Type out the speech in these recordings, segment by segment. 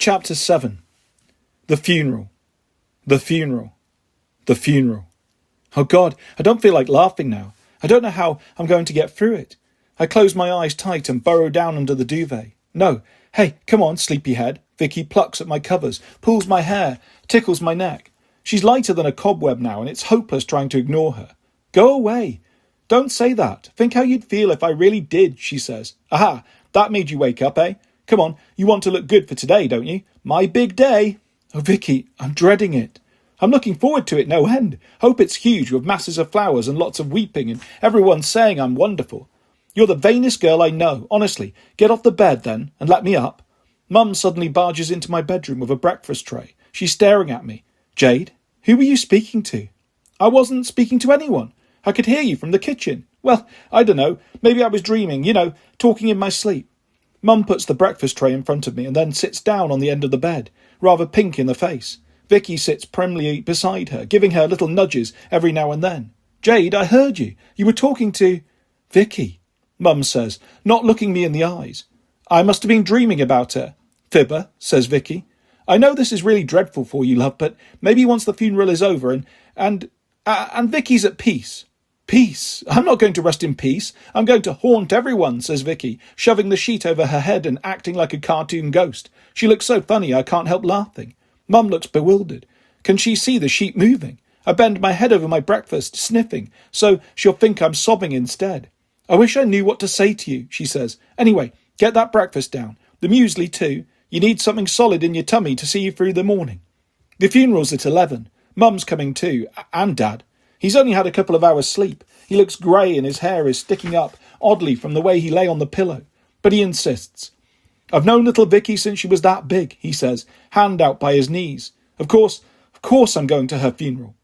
Chapter 7. The funeral. The funeral. The funeral. Oh God, I don't feel like laughing now. I don't know how I'm going to get through it. I close my eyes tight and burrow down under the duvet. No. Hey, come on, sleepyhead. Vicky plucks at my covers, pulls my hair, tickles my neck. She's lighter than a cobweb now, and it's hopeless trying to ignore her. Go away. Don't say that. Think how you'd feel if I really did, she says. Aha, that made you wake up, eh? Come on, you want to look good for today, don't you? My big day. Oh, Vicky, I'm dreading it. I'm looking forward to it no end. Hope it's huge with masses of flowers and lots of weeping and everyone saying I'm wonderful. You're the vainest girl I know, honestly. Get off the bed then and let me up. Mum suddenly barges into my bedroom with a breakfast tray. She's staring at me. Jade, who were you speaking to? I wasn't speaking to anyone. I could hear you from the kitchen. Well, I don't know. Maybe I was dreaming, talking in my sleep. Mum puts the breakfast tray in front of me and then sits down on the end of the bed, rather pink in the face. Vicky sits primly beside her, giving her little nudges every now and then. Jade, I heard you. You were talking to... Vicky, Mum says, not looking me in the eyes. I must have been dreaming about her. Fibber, says Vicky. I know this is really dreadful for you, love, but maybe once the funeral is over and Vicky's at peace. Peace? I'm not going to rest in peace. I'm going to haunt everyone, says Vicky, shoving the sheet over her head and acting like a cartoon ghost. She looks so funny I can't help laughing. Mum looks bewildered. Can she see the sheet moving? I bend my head over my breakfast, sniffing, so she'll think I'm sobbing instead. I wish I knew what to say to you, she says. Anyway, get that breakfast down. The muesli too. You need something solid in your tummy to see you through the morning. The funeral's at 11. Mum's coming too, and Dad. He's only had a couple of hours sleep. He looks grey and his hair is sticking up oddly from the way he lay on the pillow. But he insists. I've known little Vicky since she was that big, he says, hand out by his knees. Of course I'm going to her funeral.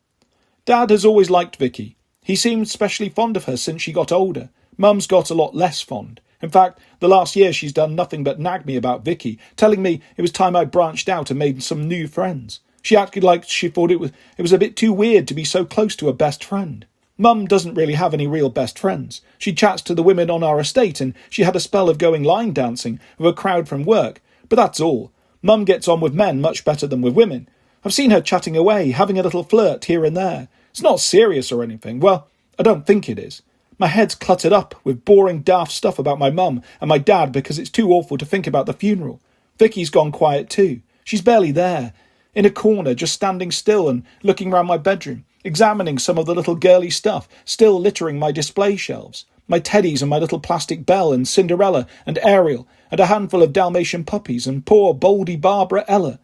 Dad has always liked Vicky. He seemed specially fond of her since she got older. Mum's got a lot less fond. In fact, the last year she's done nothing but nag me about Vicky, telling me it was time I branched out and made some new friends. She acted like she thought it was a bit too weird to be so close to a best friend. Mum doesn't really have any real best friends. She chats to the women on our estate and she had a spell of going line dancing with a crowd from work, but that's all. Mum gets on with men much better than with women. I've seen her chatting away, having a little flirt here and there. It's not serious or anything. Well, I don't think it is. My head's cluttered up with boring daft stuff about my mum and my dad because it's too awful to think about the funeral. Vicky's gone quiet too. She's barely there. In a corner, just standing still and looking round my bedroom, examining some of the little girly stuff still littering my display shelves. My teddies and my little plastic Belle and Cinderella and Ariel and a handful of Dalmatian puppies and poor Boldy Barbara Ella.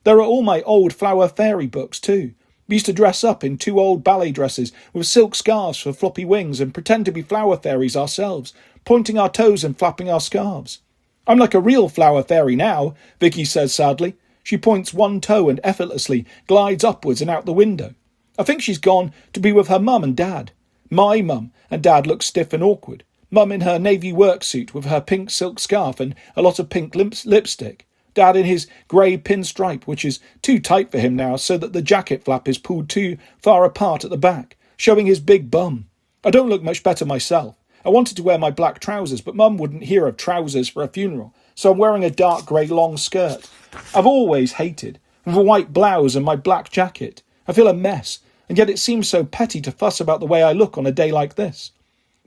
There are all my old flower fairy books too. We used to dress up in 2 old ballet dresses with silk scarves for floppy wings and pretend to be flower fairies ourselves, pointing our toes and flapping our scarves. I'm like a real flower fairy now, Vicky says sadly. She points one toe and effortlessly glides upwards and out the window. I think she's gone to be with her mum and dad. My mum and dad look stiff and awkward. Mum in her navy work suit with her pink silk scarf and a lot of pink lipstick. Dad in his grey pinstripe, which is too tight for him now, so that the jacket flap is pulled too far apart at the back, showing his big bum. I don't look much better myself. I wanted to wear my black trousers, but Mum wouldn't hear of trousers for a funeral, so I'm wearing a dark grey long skirt. I've always hated, with a white blouse and my black jacket. I feel a mess, and yet it seems so petty to fuss about the way I look on a day like this.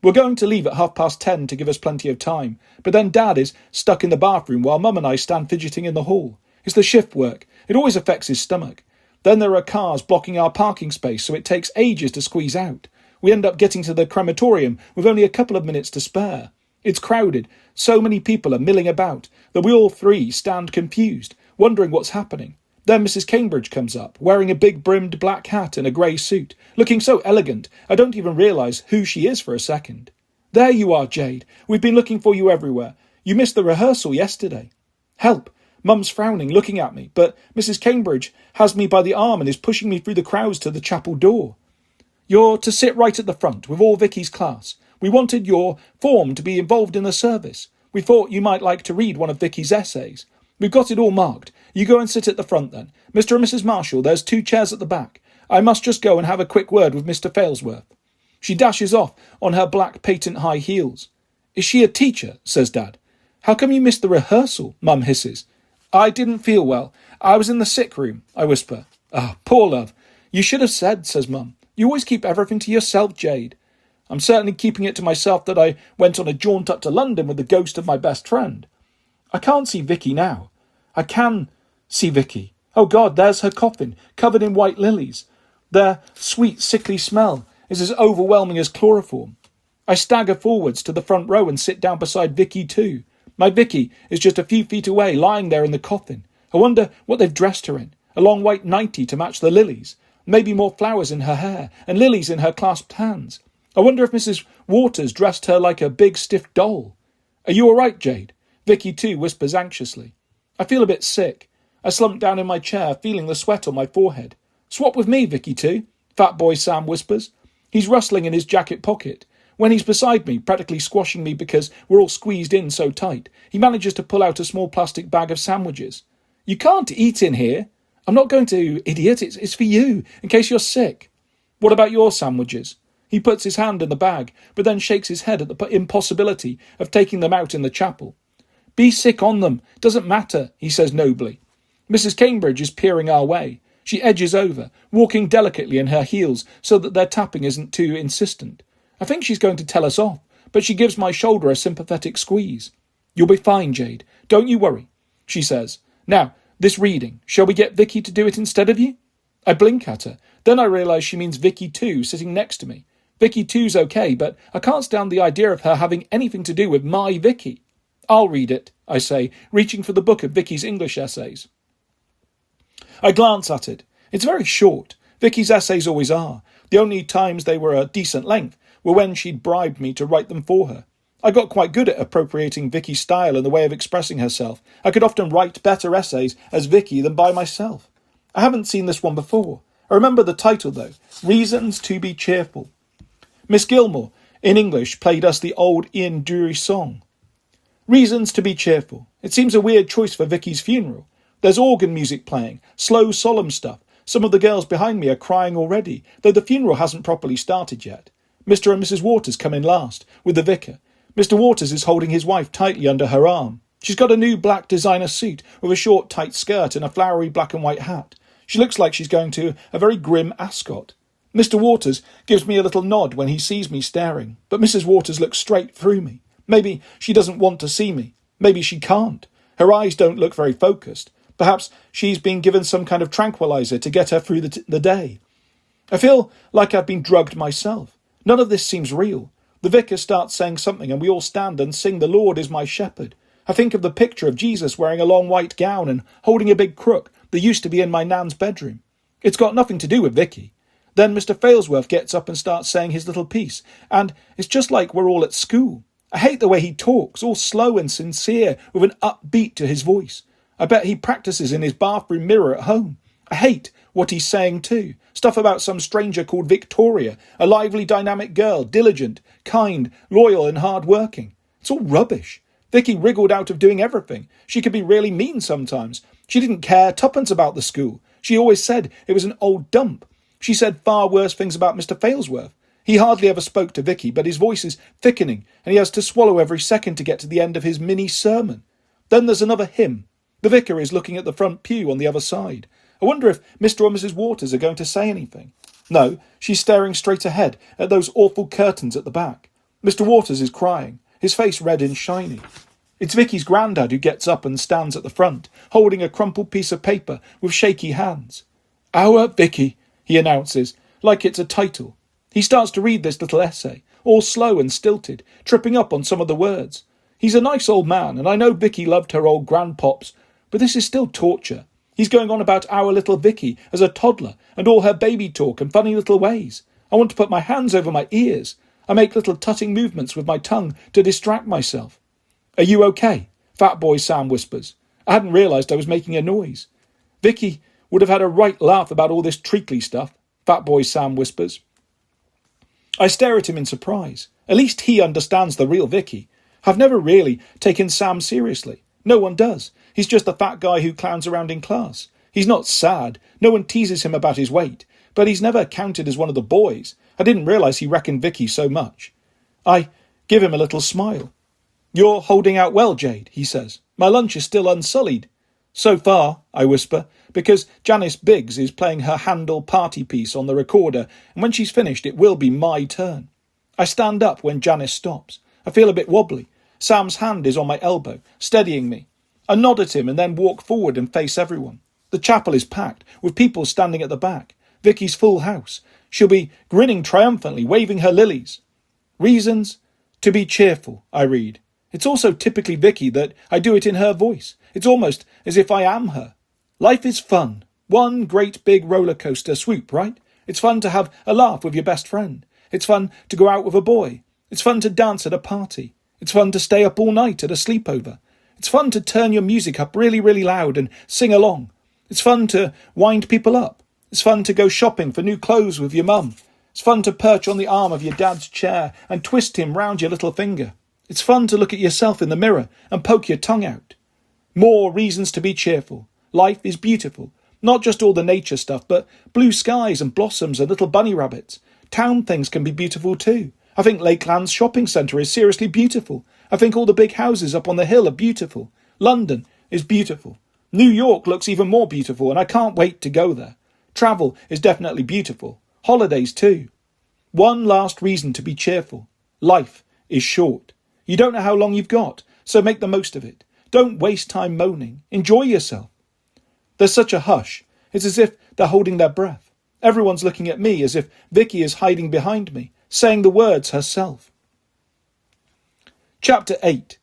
We're going to leave at 10:30 to give us plenty of time, but then Dad is stuck in the bathroom while Mum and I stand fidgeting in the hall. It's the shift work. It always affects his stomach. Then there are cars blocking our parking space, so it takes ages to squeeze out. We end up getting to the crematorium with only a couple of minutes to spare. It's crowded. So many people are milling about that we all three stand confused, wondering what's happening. Then Mrs. Cambridge comes up, wearing a big brimmed black hat and a grey suit, looking so elegant I don't even realise who she is for a second. There you are, Jade. We've been looking for you everywhere. You missed the rehearsal yesterday. Help! Mum's frowning, looking at me, but Mrs. Cambridge has me by the arm and is pushing me through the crowds to the chapel door. You're to sit right at the front with all Vicky's class. We wanted your form to be involved in the service. We thought you might like to read one of Vicky's essays. We've got it all marked. You go and sit at the front then. Mr. and Mrs. Marshall, there's 2 chairs at the back. I must just go and have a quick word with Mr. Failsworth. She dashes off on her black patent high heels. Is she a teacher? Says Dad. How come you missed the rehearsal? Mum hisses. I didn't feel well. I was in the sick room, I whisper. Ah, poor love. You should have said, says Mum. You always keep everything to yourself, Jade. I'm certainly keeping it to myself that I went on a jaunt up to London with the ghost of my best friend. I can't see Vicky now. I can see Vicky. Oh God, there's her coffin, covered in white lilies. Their sweet, sickly smell is as overwhelming as chloroform. I stagger forwards to the front row and sit down beside Vicky too. My Vicky is just a few feet away, lying there in the coffin. I wonder what they've dressed her in. A long white nightie to match the lilies. Maybe more flowers in her hair, and lilies in her clasped hands. I wonder if Mrs. Waters dressed her like a big stiff doll. Are you all right, Jade? Vicky too whispers anxiously. I feel a bit sick. I slump down in my chair, feeling the sweat on my forehead. Swap with me, Vicky too, Fat Boy Sam whispers. He's rustling in his jacket pocket. When he's beside me, practically squashing me because we're all squeezed in so tight, he manages to pull out a small plastic bag of sandwiches. You can't eat in here. I'm not going to, idiot. It's for you, in case you're sick. What about your sandwiches? He puts his hand in the bag, but then shakes his head at the impossibility of taking them out in the chapel. Be sick on them. Doesn't matter, he says nobly. Mrs. Cambridge is peering our way. She edges over, walking delicately in her heels so that their tapping isn't too insistent. I think she's going to tell us off, but she gives my shoulder a sympathetic squeeze. You'll be fine, Jade. Don't you worry, she says. Now, this reading, shall we get Vicky to do it instead of you? I blink at her. Then I realise she means Vicky too, sitting next to me. Vicky too's okay, but I can't stand the idea of her having anything to do with my Vicky. I'll read it, I say, reaching for the book of Vicky's English essays. I glance at it. It's very short. Vicky's essays always are. The only times they were a decent length were when she'd bribed me to write them for her. I got quite good at appropriating Vicky's style and the way of expressing herself. I could often write better essays as Vicky than by myself. I haven't seen this one before. I remember the title, though, Reasons to be Cheerful. Miss Gilmore, in English, played us the old Ian Dury song. Reasons to be cheerful. It seems a weird choice for Vicky's funeral. There's organ music playing, slow, solemn stuff. Some of the girls behind me are crying already, though the funeral hasn't properly started yet. Mr. and Mrs. Waters come in last, with the vicar. Mr. Waters is holding his wife tightly under her arm. She's got a new black designer suit with a short, tight skirt and a flowery black and white hat. She looks like she's going to a very grim ascot. Mr. Waters gives me a little nod when he sees me staring, but Mrs. Waters looks straight through me. Maybe she doesn't want to see me. Maybe she can't. Her eyes don't look very focused. Perhaps she's been given some kind of tranquilizer to get her through the day. I feel like I've been drugged myself. None of this seems real. The vicar starts saying something and we all stand and sing The Lord is my shepherd. I think of the picture of Jesus wearing a long white gown and holding a big crook that used to be in my nan's bedroom. It's got nothing to do with Vicky. Then Mr. Failsworth gets up and starts saying his little piece, and it's just like we're all at school. I hate the way he talks, all slow and sincere, with an upbeat to his voice. I bet he practices in his bathroom mirror at home. I hate what he's saying too. Stuff about some stranger called Victoria, a lively, dynamic girl, diligent, kind, loyal and hard-working. It's all rubbish. Vicky wriggled out of doing everything. She could be really mean sometimes. She didn't care tuppence about the school. She always said it was an old dump. She said far worse things about Mr. Failsworth. He hardly ever spoke to Vicky, but his voice is thickening, and he has to swallow every second to get to the end of his mini-sermon. Then there's another hymn. The vicar is looking at the front pew on the other side. I wonder if Mr. or Mrs. Waters are going to say anything. No, she's staring straight ahead at those awful curtains at the back. Mr. Waters is crying, his face red and shiny. It's Vicky's granddad who gets up and stands at the front, holding a crumpled piece of paper with shaky hands. Our Vicky, he announces, like it's a title. He starts to read this little essay, all slow and stilted, tripping up on some of the words. He's a nice old man, and I know Vicky loved her old grandpops, but this is still torture. He's going on about our little Vicky as a toddler and all her baby talk and funny little ways. I want to put my hands over my ears. I make little tutting movements with my tongue to distract myself. Are you okay? Fat Boy Sam whispers. I hadn't realised I was making a noise. Vicky would have had a right laugh about all this treacly stuff, Fat Boy Sam whispers. I stare at him in surprise. At least he understands the real Vicky. I've never really taken Sam seriously. No one does. He's just the fat guy who clowns around in class. He's not sad. No one teases him about his weight. But he's never counted as one of the boys. I didn't realise he reckoned Vicky so much. I give him a little smile. You're holding out well, Jade, he says. My lunch is still unsullied. So far, I whisper, because Janice Biggs is playing her Handel party piece on the recorder, and when she's finished it will be my turn. I stand up when Janice stops. I feel a bit wobbly. Sam's hand is on my elbow, steadying me. I nod at him and then walk forward and face everyone. The chapel is packed, with people standing at the back. Vicky's full house. She'll be grinning triumphantly, waving her lilies. Reasons to be cheerful, I read. It's also typically Vicky that I do it in her voice. It's almost as if I am her. Life is fun. One great big roller coaster swoop, right? It's fun to have a laugh with your best friend. It's fun to go out with a boy. It's fun to dance at a party. It's fun to stay up all night at a sleepover. It's fun to turn your music up really, really loud and sing along. It's fun to wind people up. It's fun to go shopping for new clothes with your mum. It's fun to perch on the arm of your dad's chair and twist him round your little finger. It's fun to look at yourself in the mirror and poke your tongue out. More reasons to be cheerful. Life is beautiful. Not just all the nature stuff, but blue skies and blossoms and little bunny rabbits. Town things can be beautiful too. I think Lakeland's shopping centre is seriously beautiful. I think all the big houses up on the hill are beautiful. London is beautiful. New York looks even more beautiful, and I can't wait to go there. Travel is definitely beautiful. Holidays too. One last reason to be cheerful. Life is short. You don't know how long you've got, so make the most of it. Don't waste time moaning. Enjoy yourself. There's such a hush. It's as if they're holding their breath. Everyone's looking at me as if Vicky is hiding behind me, saying the words herself. Chapter 8.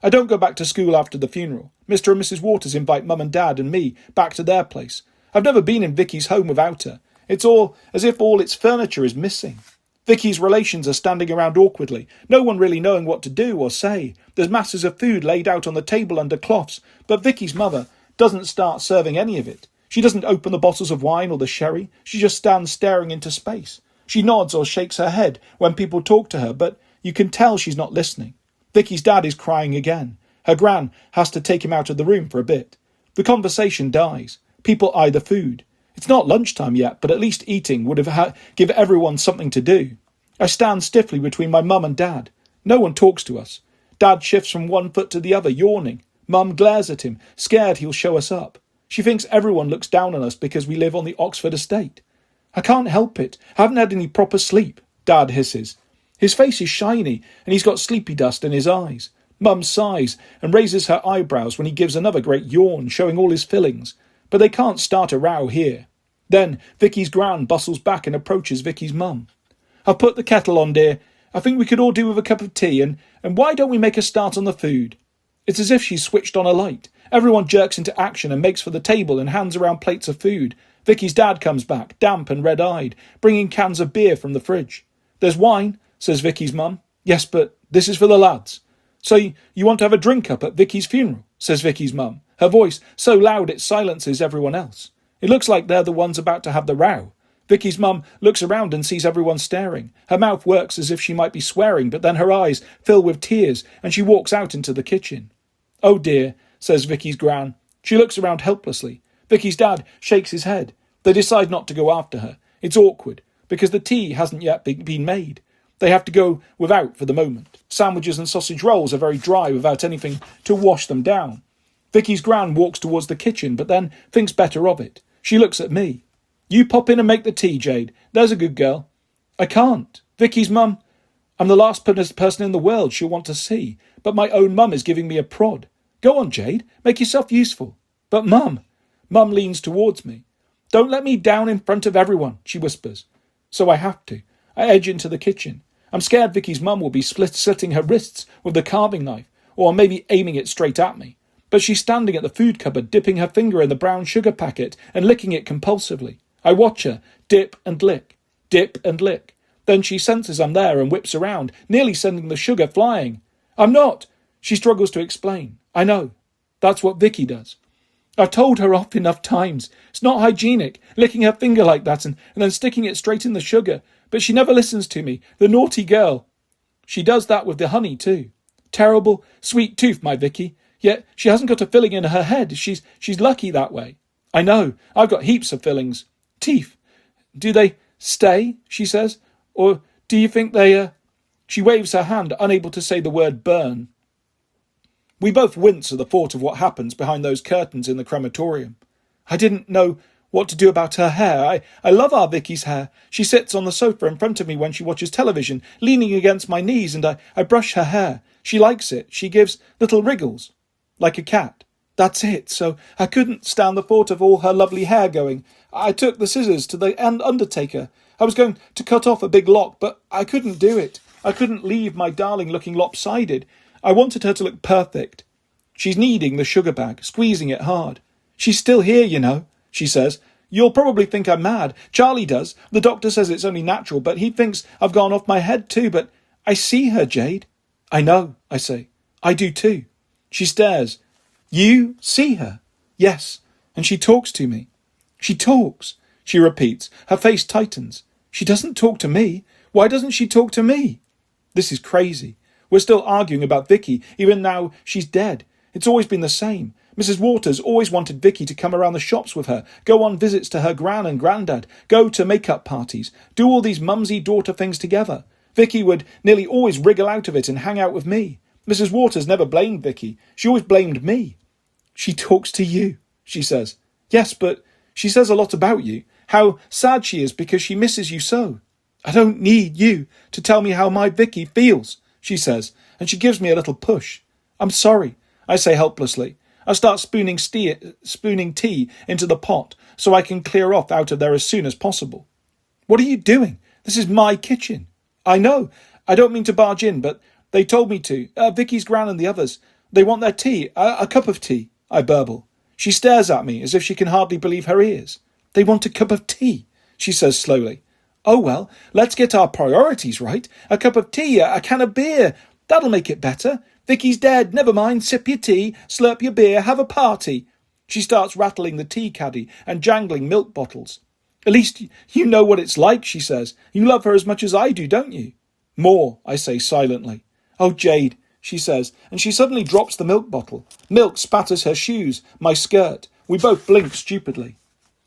I don't go back to school after the funeral. Mr. and Mrs. Waters invite Mum and Dad and me back to their place. I've never been in Vicky's home without her. It's all as if all its furniture is missing. Vicky's relations are standing around awkwardly, no one really knowing what to do or say. There's masses of food laid out on the table under cloths, but Vicky's mother doesn't start serving any of it. She doesn't open the bottles of wine or the sherry. She just stands staring into space. She nods or shakes her head when people talk to her, but you can tell she's not listening. Vicky's dad is crying again. Her gran has to take him out of the room for a bit. The conversation dies. People eye the food. It's not lunchtime yet, but at least eating would have give everyone something to do. I stand stiffly between my mum and Dad. No one talks to us. Dad shifts from one foot to the other, yawning. Mum glares at him, scared he'll show us up. She thinks everyone looks down on us because we live on the Oxford estate. I can't help it. I haven't had any proper sleep, Dad hisses. His face is shiny, and he's got sleepy dust in his eyes. Mum sighs and raises her eyebrows when he gives another great yawn, showing all his fillings. But they can't start a row here. Then Vicky's gran bustles back and approaches Vicky's mum. I've put the kettle on, dear. I think we could all do with a cup of tea, and why don't we make a start on the food? It's as if she's switched on a light. Everyone jerks into action and makes for the table and hands around plates of food. Vicky's dad comes back, damp and red-eyed, bringing cans of beer from the fridge. There's wine, says Vicky's mum. Yes, but this is for the lads. So you want to have a drink up at Vicky's funeral, says Vicky's mum, her voice so loud it silences everyone else. It looks like they're the ones about to have the row. Vicky's mum looks around and sees everyone staring. Her mouth works as if she might be swearing, but then her eyes fill with tears and she walks out into the kitchen. Oh dear, says Vicky's gran. She looks around helplessly. Vicky's dad shakes his head. They decide not to go after her. It's awkward, because the tea hasn't yet been made. They have to go without for the moment. Sandwiches and sausage rolls are very dry without anything to wash them down. Vicky's gran walks towards the kitchen, but then thinks better of it. She looks at me. You pop in and make the tea, Jade. There's a good girl. I can't. Vicky's mum. I'm the last person in the world she'll want to see, but my own mum is giving me a prod. Go on, Jade. Make yourself useful. But Mum. Mum leans towards me. Don't let me down in front of everyone, she whispers. So I have to. I edge into the kitchen. I'm scared Vicky's mum will be slitting her wrists with the carving knife, or maybe aiming it straight at me. But she's standing at the food cupboard, dipping her finger in the brown sugar packet and licking it compulsively. I watch her dip and lick, dip and lick. Then she senses I'm there and whips around, nearly sending the sugar flying. I'm not. She struggles to explain. I know. That's what Vicky does. I've told her off enough times. It's not hygienic, licking her finger like that and then sticking it straight in the sugar. But she never listens to me, the naughty girl. She does that with the honey too. Terrible, sweet tooth, my Vicky. Yet she hasn't got a filling in her head. She's lucky that way. I know. I've got heaps of fillings. Teeth. Do they stay, she says? Or do you think they... She waves her hand, unable to say the word burn. We both wince at the thought of what happens behind those curtains in the crematorium. I didn't know what to do about her hair. I love our Vicky's hair. She sits on the sofa in front of me when she watches television, leaning against my knees, and I brush her hair. She likes it. She gives little wriggles, like a cat. That's it. So I couldn't stand the thought of all her lovely hair going. I took the scissors to the undertaker. I was going to cut off a big lock, but I couldn't do it. I couldn't leave my darling looking lopsided. I wanted her to look perfect. She's kneading the sugar bag, squeezing it hard. She's still here, you know, she says. You'll probably think I'm mad. Charlie does. The doctor says it's only natural, but he thinks I've gone off my head too. But I see her, Jade. I know, I say. I do too. She stares. You see her? Yes. And she talks to me. She talks, she repeats. Her face tightens. She doesn't talk to me. Why doesn't she talk to me? This is crazy. We're still arguing about Vicky, even now she's dead. It's always been the same. Mrs. Waters always wanted Vicky to come around the shops with her, go on visits to her gran and grandad, go to make-up parties, do all these mumsy-daughter things together. Vicky would nearly always wriggle out of it and hang out with me. Mrs. Waters never blamed Vicky. She always blamed me. She talks to you, she says. Yes, but she says a lot about you, how sad she is because she misses you so. I don't need you to tell me how my Vicky feels, she says, and she gives me a little push. I'm sorry, I say helplessly. I start spooning tea into the pot so I can clear off out of there as soon as possible. What are you doing? This is my kitchen. I know. I don't mean to barge in, but they told me to. Vicky's gran and the others. They want their tea. A cup of tea, I burble. She stares at me as if she can hardly believe her ears. They want a cup of tea, she says slowly. Oh, well, let's get our priorities right. A cup of tea, a can of beer. That'll make it better. Vicky's dead. Never mind. Sip your tea, slurp your beer, have a party. She starts rattling the tea caddy and jangling milk bottles. At least you know what it's like, she says. You love her as much as I do, don't you? More, I say silently. Oh, Jade, she says, and she suddenly drops the milk bottle. Milk spatters her shoes, my skirt. We both blink stupidly.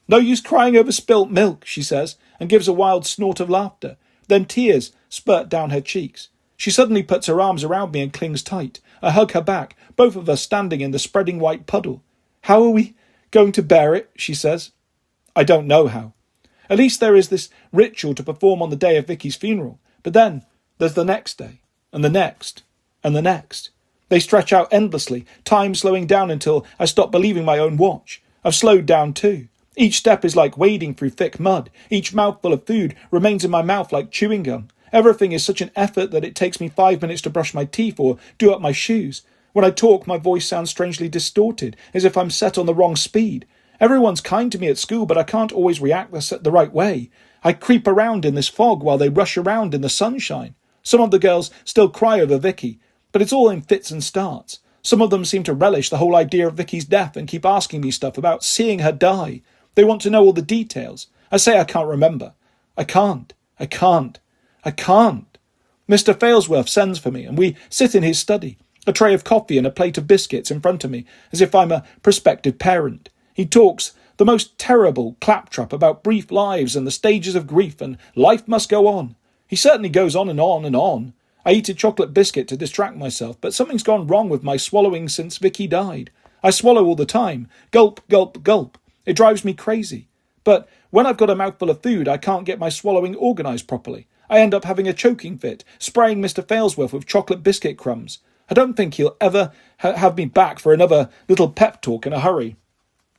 No use crying over spilt milk, she says, and gives a wild snort of laughter. Then tears spurt down her cheeks. She suddenly puts her arms around me and clings tight. I hug her back, both of us standing in the spreading white puddle. How are we going to bear it, she says. I don't know how. At least there is this ritual to perform on the day of Vicky's funeral. But then there's the next day, and the next, and the next. They stretch out endlessly, time slowing down until I stop believing my own watch. I've slowed down too. Each step is like wading through thick mud. Each mouthful of food remains in my mouth like chewing gum. Everything is such an effort that it takes me 5 minutes to brush my teeth or do up my shoes. When I talk, my voice sounds strangely distorted, as if I'm set on the wrong speed. Everyone's kind to me at school, but I can't always react the right way. I creep around in this fog while they rush around in the sunshine. Some of the girls still cry over Vicky, but it's all in fits and starts. Some of them seem to relish the whole idea of Vicky's death and keep asking me stuff about seeing her die. They want to know all the details. I say I can't remember. I can't. Mr. Failsworth sends for me, and we sit in his study, a tray of coffee and a plate of biscuits in front of me, as if I'm a prospective parent. He talks the most terrible claptrap about brief lives and the stages of grief, and life must go on. He certainly goes on and on and on. I eat a chocolate biscuit to distract myself, but something's gone wrong with my swallowing since Vicky died. I swallow all the time. Gulp, gulp, gulp. It drives me crazy. But when I've got a mouthful of food, I can't get my swallowing organised properly. I end up having a choking fit, spraying Mr. Failsworth with chocolate biscuit crumbs. I don't think he'll ever have me back for another little pep talk in a hurry.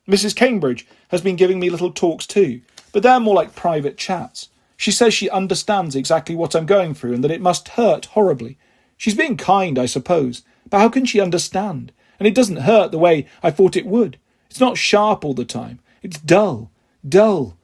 Mrs. Cambridge has been giving me little talks too, but they're more like private chats. She says she understands exactly what I'm going through and that it must hurt horribly. She's being kind, I suppose, but how can she understand? And it doesn't hurt the way I thought it would. It's not sharp all the time. It's dull, dull,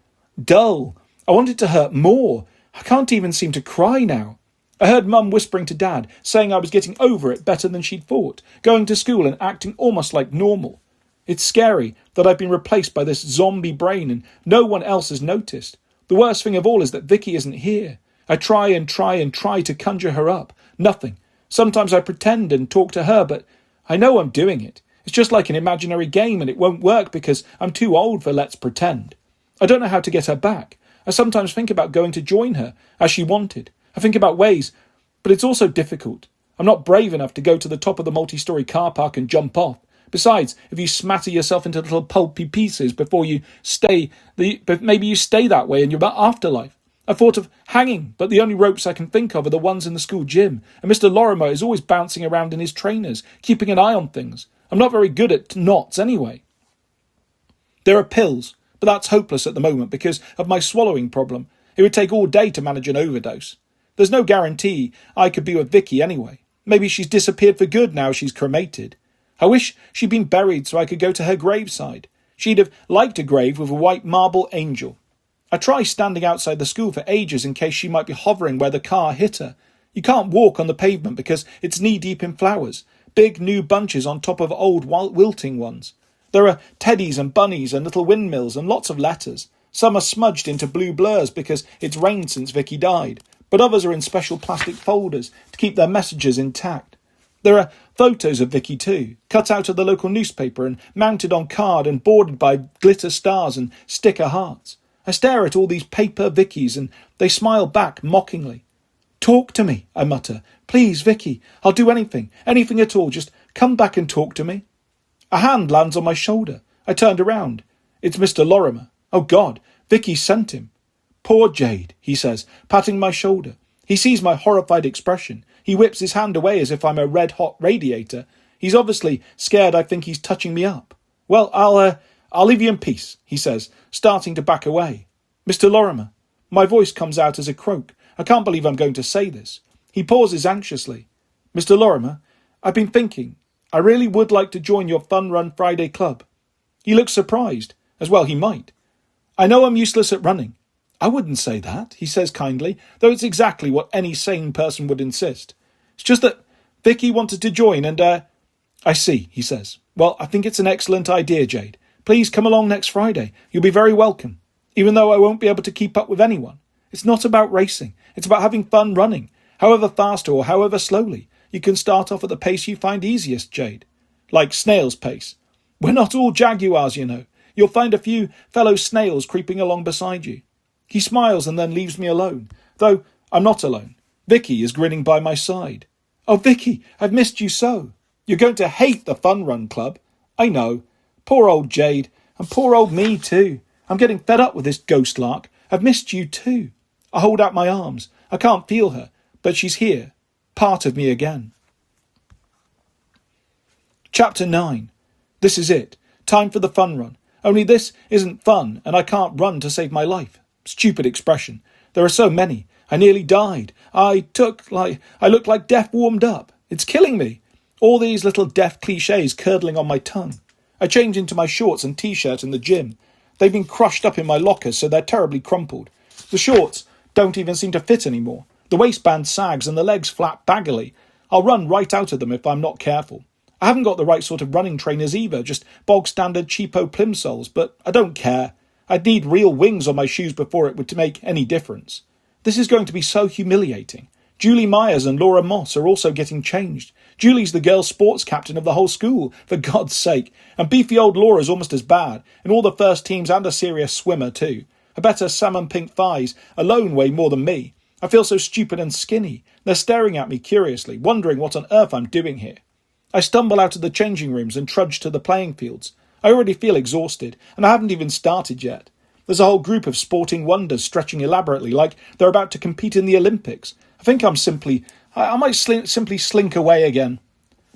dull. I want it to hurt more. I can't even seem to cry now. I heard Mum whispering to Dad, saying I was getting over it better than she'd thought, going to school and acting almost like normal. It's scary that I've been replaced by this zombie brain and no one else has noticed. The worst thing of all is that Vicky isn't here. I try to conjure her up. Nothing. Sometimes I pretend and talk to her, but I know I'm doing it. It's just like an imaginary game and it won't work because I'm too old for let's pretend. I don't know how to get her back. I sometimes think about going to join her, as she wanted. I think about ways, but it's also difficult. I'm not brave enough to go to the top of the multi-storey car park and jump off. Besides, if you smatter yourself into little pulpy pieces before you maybe you stay that way in your afterlife. I thought of hanging, but the only ropes I can think of are the ones in the school gym, and Mr. Lorimer is always bouncing around in his trainers, keeping an eye on things. I'm not very good at knots anyway. There are pills, but that's hopeless at the moment because of my swallowing problem. It would take all day to manage an overdose. There's no guarantee I could be with Vicky anyway. Maybe she's disappeared for good now she's cremated. I wish she'd been buried so I could go to her graveside. She'd have liked a grave with a white marble angel. I tried standing outside the school for ages in case she might be hovering where the car hit her. You can't walk on the pavement because it's knee-deep in flowers, big new bunches on top of old wilting ones. There are teddies and bunnies and little windmills and lots of letters. Some are smudged into blue blurs because it's rained since Vicky died, but others are in special plastic folders to keep their messages intact. There are photos of Vicky too, cut out of the local newspaper and mounted on card and bordered by glitter stars and sticker hearts. I stare at all these paper Vickies and they smile back mockingly. "Talk to me," I mutter. "Please, Vicky, I'll do anything at all. Just come back and talk to me." A hand lands on my shoulder. I turned around. It's Mr. Lorimer. Oh God, Vicky sent him. "Poor Jade," he says, patting my shoulder. He sees my horrified expression. He whips his hand away as if I'm a red-hot radiator. He's obviously scared I think he's touching me up. "Well, I'll leave you in peace," he says, starting to back away. "Mr. Lorimer." My voice comes out as a croak. I can't believe I'm going to say this. He pauses anxiously. "Mr. Lorimer, I've been thinking. I really would like to join your Fun Run Friday club." He looks surprised, as well he might. "I know I'm useless at running." "I wouldn't say that," he says kindly, though it's exactly what any sane person would insist. "It's just that Vicky wanted to join and, I see," he says. "Well, I think it's an excellent idea, Jade. Please come along next Friday. You'll be very welcome, even though I won't be able to keep up with anyone. It's not about racing. It's about having fun running, however fast or however slowly. You can start off at the pace you find easiest, Jade. Like snail's pace. We're not all jaguars, you know. You'll find a few fellow snails creeping along beside you." He smiles and then leaves me alone, though I'm not alone. Vicky is grinning by my side. "Oh, Vicky, I've missed you so." "You're going to hate the Fun Run Club." "I know. Poor old Jade, and poor old me too. I'm getting fed up with this ghost lark. I've missed you too." I hold out my arms. I can't feel her, but she's here, part of me again. Chapter 9. This is it. Time for the fun run. Only this isn't fun, and I can't run to save my life. Stupid expression. There are so many. I nearly died. I look like death warmed up. It's killing me. All these little death clichés curdling on my tongue. I change into my shorts and t-shirt in the gym. They've been crushed up in my lockers, so they're terribly crumpled. The shorts don't even seem to fit anymore. The waistband sags and the legs flap baggily. I'll run right out of them if I'm not careful. I haven't got the right sort of running trainers either, just bog-standard cheapo plimsolls, but I don't care. I'd need real wings on my shoes before it would make any difference. This is going to be so humiliating. Julie Myers and Laura Moss are also getting changed. Julie's the girls' sports captain of the whole school, for God's sake, and beefy old Laura's almost as bad, in all the first teams and a serious swimmer too. I bet her salmon pink thighs alone weigh more than me. I feel so stupid and skinny. They're staring at me curiously, wondering what on earth I'm doing here. I stumble out of the changing rooms and trudge to the playing fields. I already feel exhausted, and I haven't even started yet. There's a whole group of sporting wonders stretching elaborately like they're about to compete in the Olympics. I think I might simply slink away again.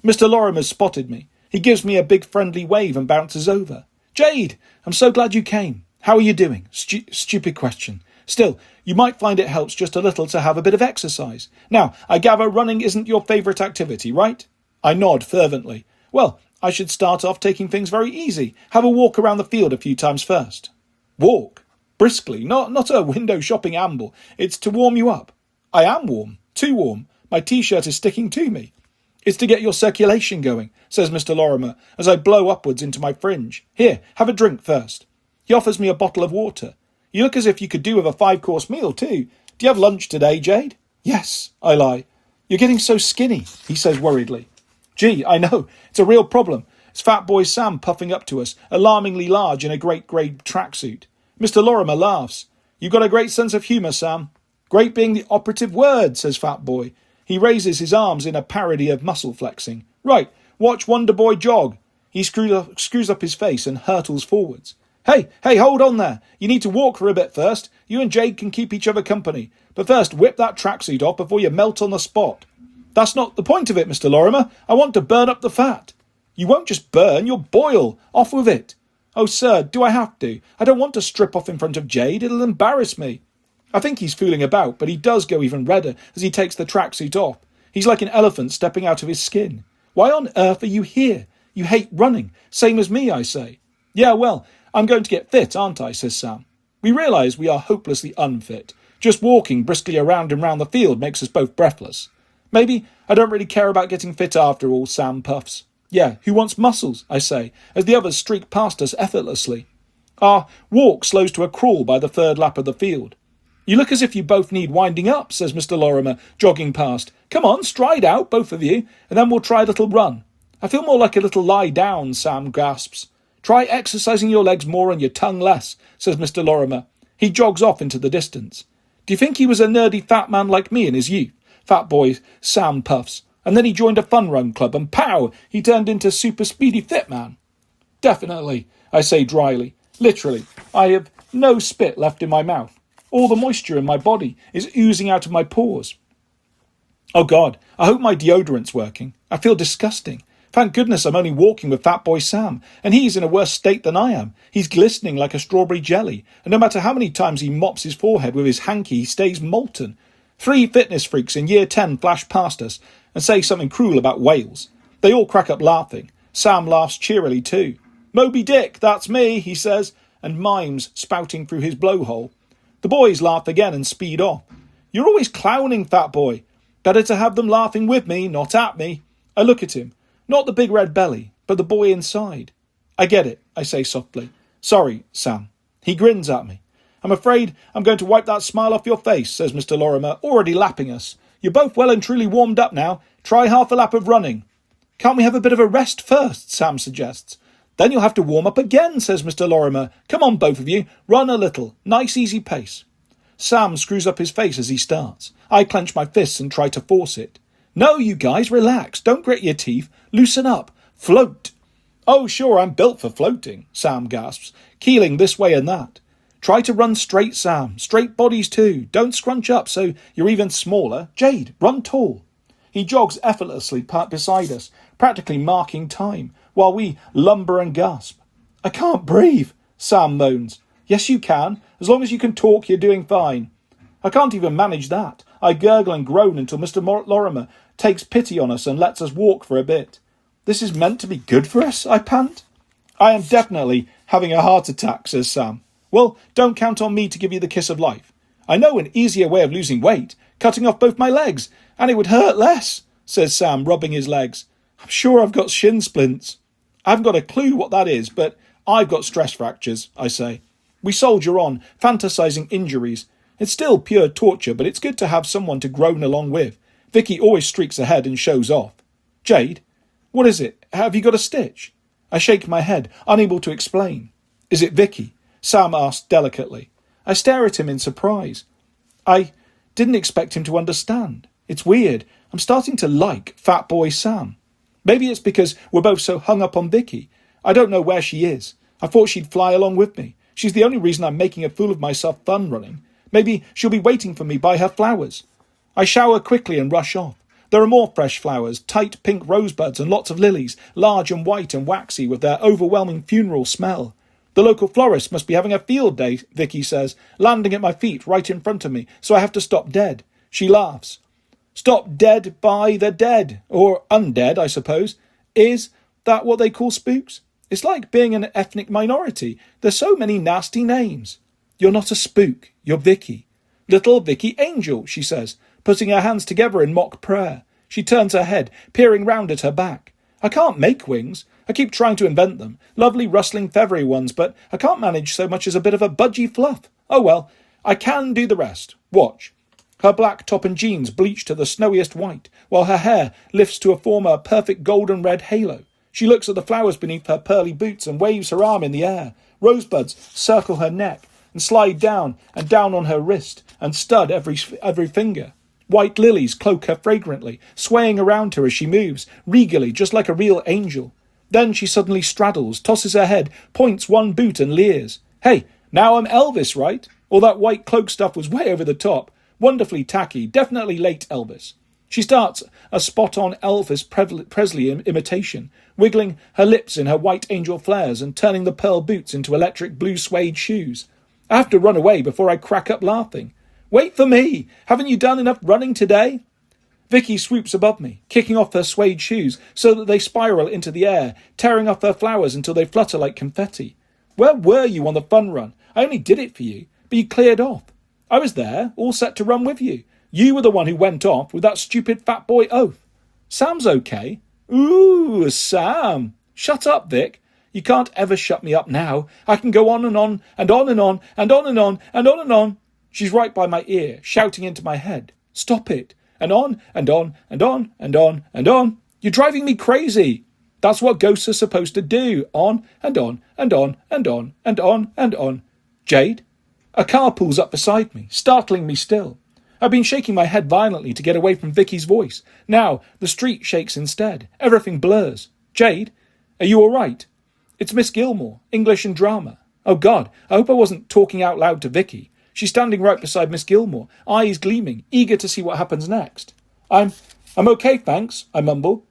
Mr. Lorimer's spotted me. He gives me a big friendly wave and bounces over. "Jade, I'm so glad you came. How are you doing?" Stupid question. Still, you might find it helps just a little to have a bit of exercise. Now, I gather running isn't your favourite activity, right? I nod fervently. Well, I should start off taking things very easy. Have a walk around the field a few times first. Walk? Briskly, not a window shopping amble. It's to warm you up. I am warm. Too warm. My t-shirt is sticking to me. "It's to get your circulation going," says Mr. Lorimer, as I blow upwards into my fringe. "Here, have a drink first." He offers me a bottle of water. "You look as if you could do with a 5-course meal too. Do you have lunch today, Jade?" "Yes," I lie. "You're getting so skinny," he says worriedly. "Gee, I know. It's a real problem. It's Fat Boy Sam puffing up to us, alarmingly large in a great grey tracksuit. Mr. Lorimer laughs. "You've got a great sense of humour, Sam." "Great being the operative word," says Fat Boy. He raises his arms in a parody of muscle flexing. Right, watch Wonder Boy jog. He screws up his face and hurtles forwards. Hey, hold on there. You need to walk for a bit first. You and Jade can keep each other company. But first, whip that tracksuit off before you melt on the spot. That's not the point of it, Mr. Lorimer. I want to burn up the fat. You won't just burn, you'll boil. Off with it. Oh, sir, do I have to? I don't want to strip off in front of Jade. It'll embarrass me. I think he's fooling about, but he does go even redder as he takes the tracksuit off. He's like an elephant stepping out of his skin. Why on earth are you here? You hate running. Same as me, I say. Yeah, well, I'm going to get fit, aren't I, says Sam. We realise we are hopelessly unfit. Just walking briskly around and round the field makes us both breathless. Maybe I don't really care about getting fit after all, Sam puffs. Yeah, who wants muscles, I say, as the others streak past us effortlessly. Our walk slows to a crawl by the third lap of the field. You look as if you both need winding up, says Mr. Lorimer, jogging past. Come on, stride out, both of you, and then we'll try a little run. I feel more like a little lie down, Sam gasps. Try exercising your legs more and your tongue less, says Mr. Lorimer. He jogs off into the distance. Do you think he was a nerdy fat man like me in his youth? Fat boy, Sam puffs. And then he joined a fun run club and pow, he turned into super speedy fit man. Definitely, I say dryly. Literally, I have no spit left in my mouth. All the moisture in my body is oozing out of my pores. Oh God, I hope my deodorant's working. I feel disgusting. Thank goodness I'm only walking with Fat Boy Sam, and he's in a worse state than I am. He's glistening like a strawberry jelly, and no matter how many times he mops his forehead with his hanky, he stays molten. 3 fitness freaks in year 10 flash past us and say something cruel about whales. They all crack up laughing. Sam laughs cheerily too. Moby Dick, that's me, he says, and mimes spouting through his blowhole. The boys laugh again and speed off. You're always clowning, Fat Boy. Better to have them laughing with me, not at me. I look at him. Not the big red belly, but the boy inside. I get it, I say softly. Sorry, Sam. He grins at me. I'm afraid I'm going to wipe that smile off your face, says Mr. Lorimer, already lapping us. You're both well and truly warmed up now. Try half a lap of running. Can't we have a bit of a rest first, Sam suggests. Then you'll have to warm up again, says Mr. Lorimer. Come on, both of you. Run a little. Nice, easy pace. Sam screws up his face as he starts. I clench my fists and try to force it. No, you guys, relax. Don't grit your teeth. Loosen up. Float. Oh, sure, I'm built for floating, Sam gasps, keeling this way and that. Try to run straight, Sam. Straight bodies too. Don't scrunch up so you're even smaller. Jade, run tall. He jogs effortlessly beside us, practically marking time, while we lumber and gasp. I can't breathe, Sam moans. Yes, you can. As long as you can talk, you're doing fine. I can't even manage that. I gurgle and groan until Mr. Lorimer takes pity on us and lets us walk for a bit. This is meant to be good for us, I pant. I am definitely having a heart attack, says Sam. Well, don't count on me to give you the kiss of life. I know an easier way of losing weight, cutting off both my legs, and it would hurt less, says Sam, rubbing his legs. I'm sure I've got shin splints. I haven't got a clue what that is, but I've got stress fractures, I say. We soldier on, fantasizing injuries. It's still pure torture, but it's good to have someone to groan along with. Vicky always streaks ahead and shows off. Jade, what is it? Have you got a stitch? I shake my head, unable to explain. Is it Vicky? Sam asks delicately. I stare at him in surprise. I didn't expect him to understand. It's weird. I'm starting to like Fat Boy Sam. Maybe it's because we're both so hung up on Vicky. I don't know where she is. I thought she'd fly along with me. She's the only reason I'm making a fool of myself fun running. Maybe she'll be waiting for me by her flowers. I shower quickly and rush off. There are more fresh flowers, tight pink rosebuds and lots of lilies, large and white and waxy with their overwhelming funeral smell. The local florist must be having a field day, Vicky says, landing at my feet right in front of me, so I have to stop dead. She laughs. Stop dead by the dead, or undead, I suppose. Is that what they call spooks? It's like being an ethnic minority. There's so many nasty names. You're not a spook. You're Vicky. Little Vicky Angel, she says, putting her hands together in mock prayer. She turns her head, peering round at her back. I can't make wings. I keep trying to invent them. Lovely, rustling, feathery ones, but I can't manage so much as a bit of a budgie fluff. Oh well, I can do the rest. Watch. Her black top and jeans bleach to the snowiest white, while her hair lifts to a former perfect golden red halo. She looks at the flowers beneath her pearly boots and waves her arm in the air. Rosebuds circle her neck and slide down and down on her wrist and stud every finger. White lilies cloak her fragrantly, swaying around her as she moves, regally, just like a real angel. Then she suddenly straddles, tosses her head, points one boot and leers. Hey, now I'm Elvis, right? All that white cloak stuff was way over the top. Wonderfully tacky, definitely late Elvis. She starts a spot-on Elvis Presley imitation, wiggling her lips in her white angel flares and turning the pearl boots into electric blue suede shoes. I have to run away before I crack up laughing. Wait for me! Haven't you done enough running today? Vicky swoops above me, kicking off her suede shoes so that they spiral into the air, tearing off her flowers until they flutter like confetti. Where were you on the fun run? I only did it for you, but you cleared off. I was there, all set to run with you. You were the one who went off with that stupid fat boy oath. Sam's okay. Ooh, Sam. Shut up, Vic. You can't ever shut me up now. I can go on and on, and on and on, and on and on, and on and on. She's right by my ear, shouting into my head. Stop it. And on, and on, and on, and on, and on. You're driving me crazy. That's what ghosts are supposed to do. On, and on, and on, and on, and on, and on. Jade? A car pulls up beside me, startling me still. I've been shaking my head violently to get away from Vicky's voice. Now, the street shakes instead. Everything blurs. Jade? Are you all right? It's Miss Gilmore, English and drama. Oh, God, I hope I wasn't talking out loud to Vicky. She's standing right beside Miss Gilmore, eyes gleaming, eager to see what happens next. I'm okay, thanks, I mumble.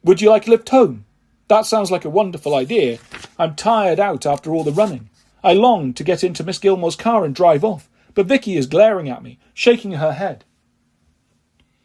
Would you like a lift home? That sounds like a wonderful idea. I'm tired out after all the running. I long to get into Miss Gilmore's car and drive off, but Vicky is glaring at me, shaking her head.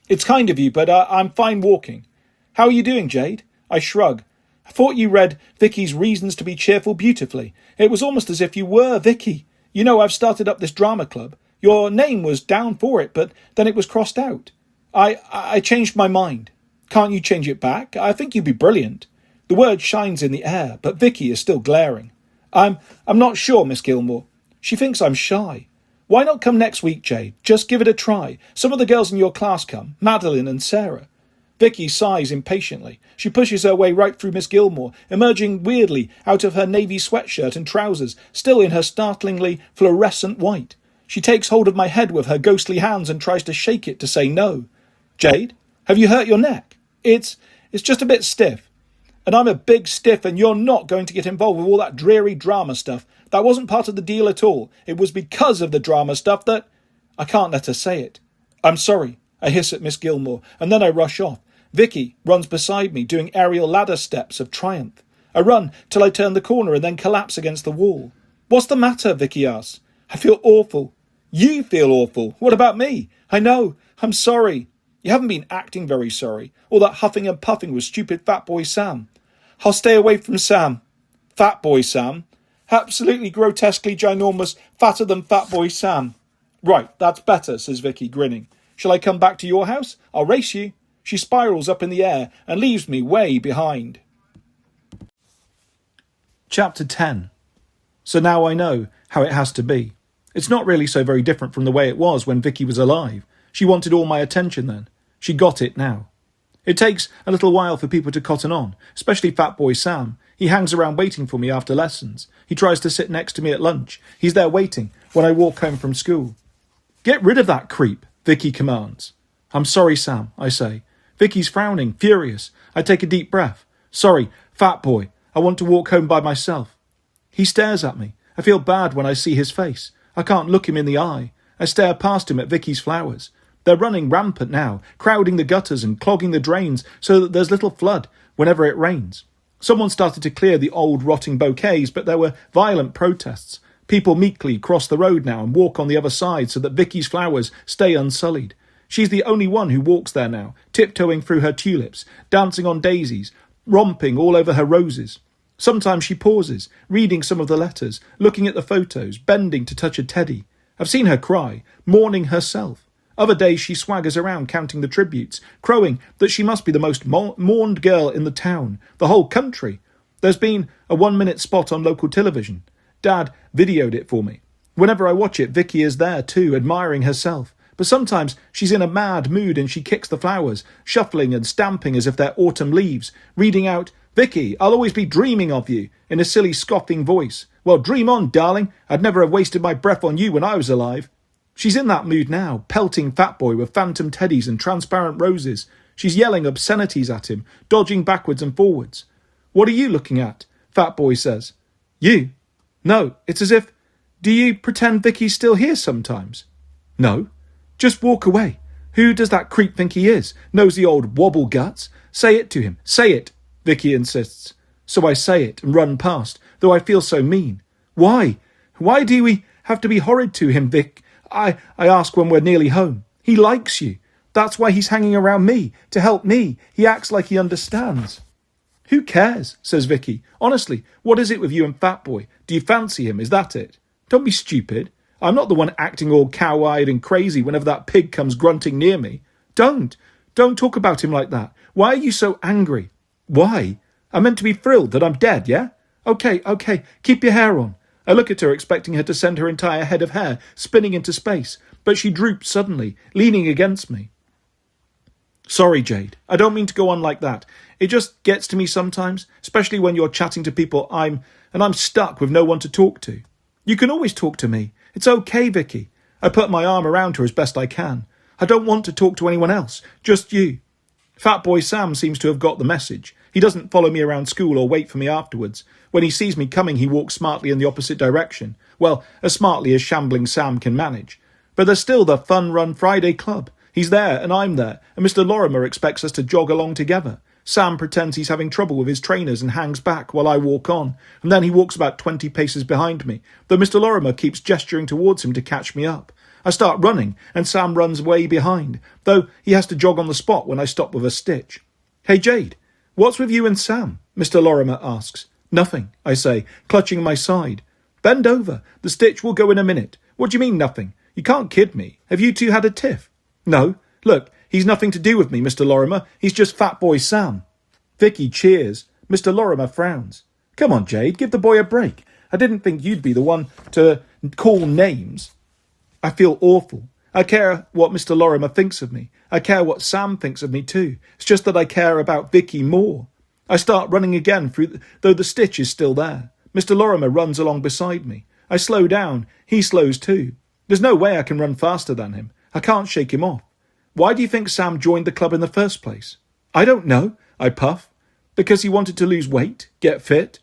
It's kind of you, but I'm fine walking. How are you doing, Jade? I shrug. I thought you read Vicky's Reasons to be Cheerful beautifully. It was almost as if you were Vicky. You know, I've started up this drama club. Your name was down for it, but then it was crossed out. I changed my mind. Can't you change it back? I think you'd be brilliant. The word shines in the air, but Vicky is still glaring. I'm not sure, Miss Gilmore. She thinks I'm shy. Why not come next week, Jade? Just give it a try. Some of the girls in your class come, Madeline and Sarah. Vicky sighs impatiently. She pushes her way right through Miss Gilmore, emerging weirdly out of her navy sweatshirt and trousers, still in her startlingly fluorescent white. She takes hold of my head with her ghostly hands and tries to shake it to say no. Jade, have you hurt your neck? It's just a bit stiff. And I'm a big stiff, and you're not going to get involved with all that dreary drama stuff. That wasn't part of the deal at all. It was because of the drama stuff that... I can't let her say it. I'm sorry, I hiss at Miss Gilmore, and then I rush off. Vicky runs beside me, doing aerial ladder steps of triumph. I run till I turn the corner and then collapse against the wall. What's the matter? Vicky asks. I feel awful. You feel awful. What about me? I know. I'm sorry. You haven't been acting very sorry. All that huffing and puffing was stupid fat boy Sam. I'll stay away from Sam. Fat boy Sam? Absolutely grotesquely ginormous, fatter than fat boy Sam. Right, that's better, says Vicky, grinning. Shall I come back to your house? I'll race you. She spirals up in the air and leaves me way behind. Chapter 10. So now I know how it has to be. It's not really so very different from the way it was when Vicky was alive. She wanted all my attention then. She got it now. It takes a little while for people to cotton on, especially fat boy Sam. He hangs around waiting for me after lessons. He tries to sit next to me at lunch. He's there waiting when I walk home from school. Get rid of that creep, Vicky commands. I'm sorry, Sam, I say. Vicky's frowning, furious. I take a deep breath. Sorry, fat boy. I want to walk home by myself. He stares at me. I feel bad when I see his face. I can't look him in the eye. I stare past him at Vicky's flowers. They're running rampant now, crowding the gutters and clogging the drains so that there's little flood whenever it rains. Someone started to clear the old rotting bouquets, but there were violent protests. People meekly cross the road now and walk on the other side so that Vicky's flowers stay unsullied. She's the only one who walks there now, tiptoeing through her tulips, dancing on daisies, romping all over her roses. Sometimes she pauses, reading some of the letters, looking at the photos, bending to touch a teddy. I've seen her cry, mourning herself. Other days she swaggers around counting the tributes, crowing that she must be the most mourned girl in the town, the whole country. There's been a 1-minute spot on local television. Dad videoed it for me. Whenever I watch it, Vicky is there too, admiring herself. But sometimes she's in a mad mood and she kicks the flowers, shuffling and stamping as if they're autumn leaves, reading out, Vicky, I'll always be dreaming of you, in a silly scoffing voice. Well, dream on, darling. I'd never have wasted my breath on you when I was alive. She's in that mood now, pelting Fatboy with phantom teddies and transparent roses. She's yelling obscenities at him, dodging backwards and forwards. What are you looking at? Fatboy says. You? No, it's as if... Do you pretend Vicky's still here sometimes? No. Just walk away. Who does that creep think he is? Nosy old wobble guts. Say it to him. Say it, Vicky insists. So I say it and run past, though I feel so mean. Why? Why do we have to be horrid to him, Vic? I ask when we're nearly home. He likes you. That's why he's hanging around me, to help me. He acts like he understands. Who cares, says Vicky. Honestly, what is it with you and Fatboy? Do you fancy him? Is that it? Don't be stupid. I'm not the one acting all cow-eyed and crazy whenever that pig comes grunting near me. Don't talk about him like that. Why are you so angry? Why? I'm meant to be thrilled that I'm dead, yeah? Okay, keep your hair on. I look at her, expecting her to send her entire head of hair spinning into space, but she droops suddenly, leaning against me. Sorry, Jade. I don't mean to go on like that. It just gets to me sometimes, especially when you're chatting to people I'm stuck with no one to talk to. You can always talk to me. It's okay, Vicky. I put my arm around her as best I can. I don't want to talk to anyone else, just you. Fatboy Sam seems to have got the message. He doesn't follow me around school or wait for me afterwards. When he sees me coming, he walks smartly in the opposite direction. Well, as smartly as shambling Sam can manage. But there's still the Fun Run Friday Club. He's there, and I'm there, and Mr. Lorimer expects us to jog along together. Sam pretends he's having trouble with his trainers and hangs back while I walk on, and then he walks about 20 paces behind me, though Mr. Lorimer keeps gesturing towards him to catch me up. I start running, and Sam runs way behind, though he has to jog on the spot when I stop with a stitch. Hey, Jade, what's with you and Sam? Mr. Lorimer asks. Nothing, I say, clutching my side. Bend over. The stitch will go in a minute. What do you mean, nothing? You can't kid me. Have you two had a tiff? No. Look, he's nothing to do with me, Mr. Lorimer. He's just Fatboy Sam. Vicky cheers. Mr. Lorimer frowns. Come on, Jade, give the boy a break. I didn't think you'd be the one to call names. I feel awful. I care what Mr. Lorimer thinks of me. I care what Sam thinks of me too. It's just that I care about Vicky more. I start running again, though the stitch is still there. Mr. Lorimer runs along beside me. I slow down. He slows too. There's no way I can run faster than him. I can't shake him off. Why do you think Sam joined the club in the first place? I don't know, I puff. Because he wanted to lose weight, get fit.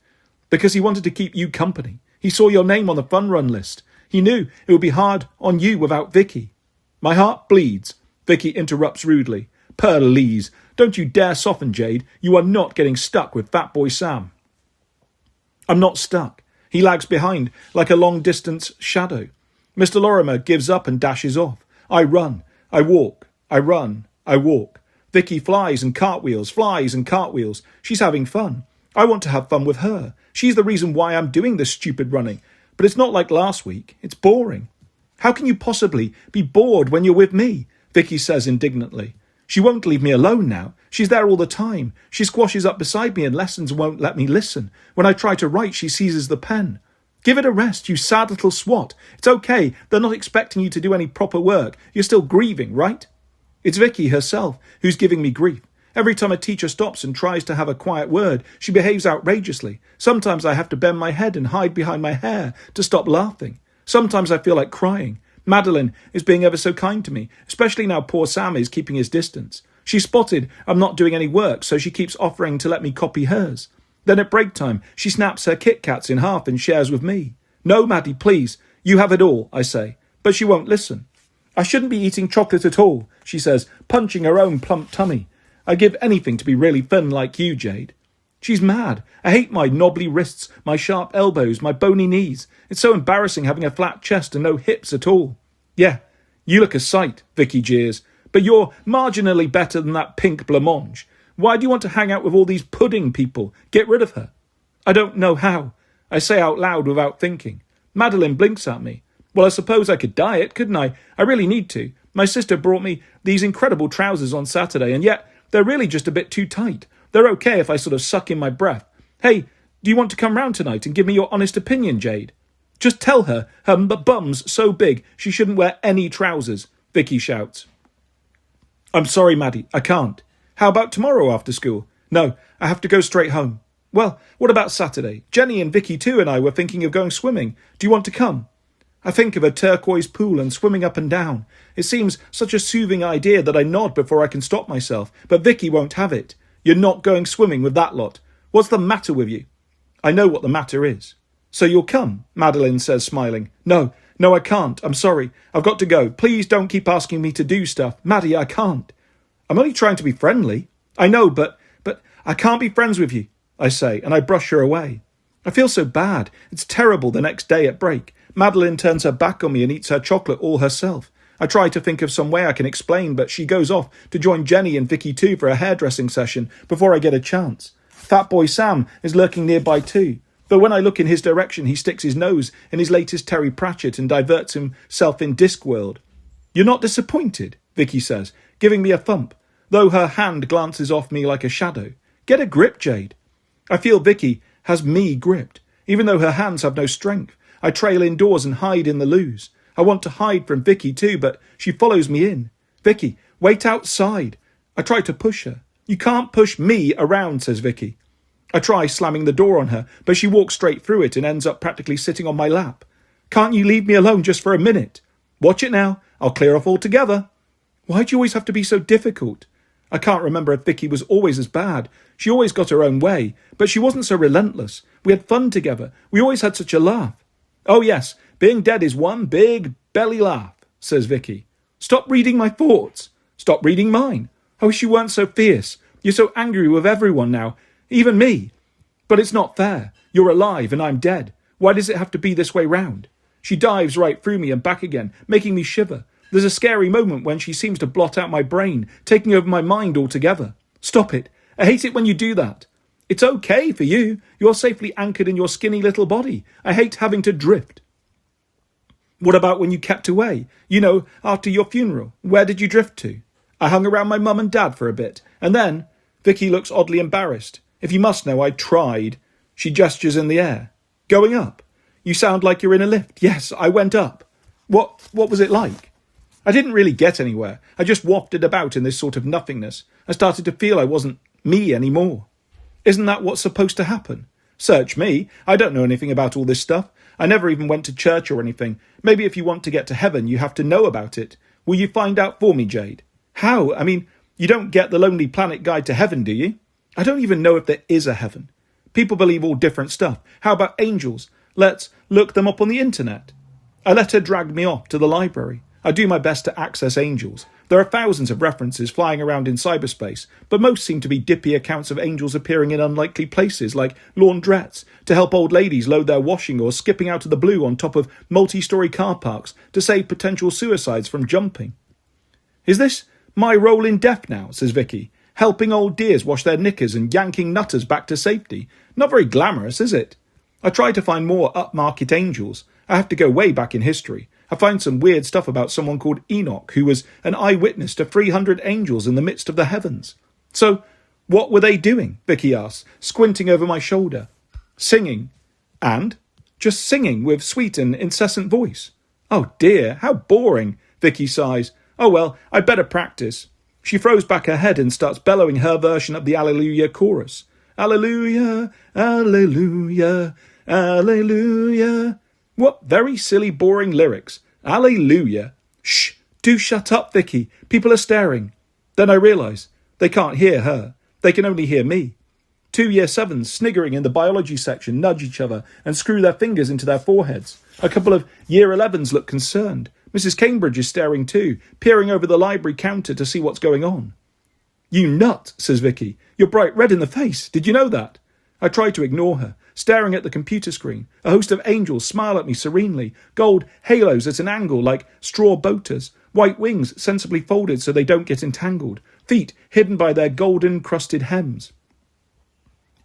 Because he wanted to keep you company. He saw your name on the fun run list. He knew it would be hard on you without Vicky. My heart bleeds. Vicky interrupts rudely. Please, don't you dare soften, Jade. You are not getting stuck with Fatboy Sam. I'm not stuck. He lags behind like a long-distance shadow. Mr. Lorimer gives up and dashes off. I run. I walk. I run. I walk. Vicky flies and cartwheels. She's having fun. I want to have fun with her. She's the reason why I'm doing this stupid running. But it's not like last week. It's boring. How can you possibly be bored when you're with me? Vicky says indignantly. She won't leave me alone now. She's there all the time. She squashes up beside me in lessons and won't let me listen. When I try to write, she seizes the pen. Give it a rest, you sad little swat. It's okay. They're not expecting you to do any proper work. You're still grieving, right? It's Vicky herself who's giving me grief. Every time a teacher stops and tries to have a quiet word, she behaves outrageously. Sometimes I have to bend my head and hide behind my hair to stop laughing. Sometimes I feel like crying. Madeline is being ever so kind to me, especially now poor Sam is keeping his distance. She spotted I'm not doing any work, so she keeps offering to let me copy hers. Then at break time, she snaps her Kit Kats in half and shares with me. No, Maddie, please. You have it all, I say. But she won't listen. I shouldn't be eating chocolate at all, she says, punching her own plump tummy. I'd give anything to be really thin like you, Jade. She's mad. I hate my knobbly wrists, my sharp elbows, my bony knees. It's so embarrassing having a flat chest and no hips at all. Yeah, you look a sight, Vicky jeers. But you're marginally better than that pink blancmange. Why do you want to hang out with all these pudding people? Get rid of her. I don't know how. I say out loud without thinking. Madeline blinks at me. Well, I suppose I could diet, couldn't I? I really need to. My sister brought me these incredible trousers on Saturday, and yet they're really just a bit too tight. They're okay if I sort of suck in my breath. Hey, do you want to come round tonight and give me your honest opinion, Jade? Just tell her bum's so big she shouldn't wear any trousers, Vicky shouts. I'm sorry, Maddie, I can't. How about tomorrow after school? No, I have to go straight home. Well, what about Saturday? Jenny and Vicky too and I were thinking of going swimming. Do you want to come? I think of a turquoise pool and swimming up and down. It seems such a soothing idea that I nod before I can stop myself, but Vicky won't have it. You're not going swimming with that lot. What's the matter with you? I know what the matter is. So you'll come, Madeline says, smiling. No, I can't. I'm sorry. I've got to go. Please don't keep asking me to do stuff. Maddie, I can't. I'm only trying to be friendly. I know, but I can't be friends with you, I say, and I brush her away. I feel so bad. It's terrible the next day at break. Madeline turns her back on me and eats her chocolate all herself. I try to think of some way I can explain, but she goes off to join Jenny and Vicky too for a hairdressing session before I get a chance. Fat boy Sam is lurking nearby too, but when I look in his direction, he sticks his nose in his latest Terry Pratchett and diverts himself in Discworld. You're not disappointed, Vicky says, giving me a thump, though her hand glances off me like a shadow. Get a grip, Jade. I feel Vicky has me gripped, even though her hands have no strength. I trail indoors and hide in the loos. I want to hide from Vicky too, but she follows me in. Vicky, wait outside. I try to push her. You can't push me around, says Vicky. I try slamming the door on her, but she walks straight through it and ends up practically sitting on my lap. Can't you leave me alone just for a minute? Watch it now. I'll clear off altogether. Why do you always have to be so difficult? I can't remember if Vicky was always as bad. She always got her own way, but she wasn't so relentless. We had fun together. We always had such a laugh. Oh yes, being dead is one big belly laugh, says Vicky. Stop reading my thoughts. Stop reading mine. I wish you weren't so fierce. You're so angry with everyone now, even me. But it's not fair. You're alive and I'm dead. Why does it have to be this way round? She dives right through me and back again, making me shiver. There's a scary moment when she seems to blot out my brain, taking over my mind altogether. Stop it. I hate it when you do that. It's okay for you. You're safely anchored in your skinny little body. I hate having to drift. What about when you kept away? You know, after your funeral. Where did you drift to? I hung around my mum and dad for a bit. And then, Vicky looks oddly embarrassed. If you must know, I tried. She gestures in the air. Going up? You sound like you're in a lift. Yes, I went up. What was it like? I didn't really get anywhere. I just wafted about in this sort of nothingness. I started to feel I wasn't me anymore. Isn't that what's supposed to happen? Search me. I don't know anything about all this stuff. I never even went to church or anything. Maybe if you want to get to heaven, you have to know about it. Will you find out for me, Jade? How? I mean, you don't get the Lonely Planet Guide to Heaven, do you? I don't even know if there is a heaven. People believe all different stuff. How about angels? Let's look them up on the internet. I let her drag me off to the library. I do my best to access angels. There are thousands of references flying around in cyberspace, but most seem to be dippy accounts of angels appearing in unlikely places like laundrettes to help old ladies load their washing, or skipping out of the blue on top of multi-storey car parks to save potential suicides from jumping. Is this my role in death now, says Vicky, helping old dears wash their knickers and yanking nutters back to safety? Not very glamorous, is it? I try to find more upmarket angels. I have to go way back in history. I find some weird stuff about someone called Enoch, who was an eyewitness to 300 angels in the midst of the heavens. So, what were they doing? Vicky asks, squinting over my shoulder. Singing. And? Just singing with sweet and incessant voice. Oh dear, how boring, Vicky sighs. Oh well, I'd better practice. She throws back her head and starts bellowing her version of the Alleluia chorus. Alleluia, Alleluia, Alleluia. What very silly, boring lyrics. Alleluia. Shh, do shut up, Vicky. People are staring. Then I realise they can't hear her. They can only hear me. 2 Year 7s sniggering in the biology section nudge each other and screw their fingers into their foreheads. A couple of Year 11s look concerned. Mrs. Cambridge is staring too, peering over the library counter to see what's going on. You nut, says Vicky. You're bright red in the face. Did you know that? I try to ignore her, staring at the computer screen. A host of angels smile at me serenely, gold halos at an angle like straw boaters, white wings sensibly folded so they don't get entangled, feet hidden by their golden-crusted hems.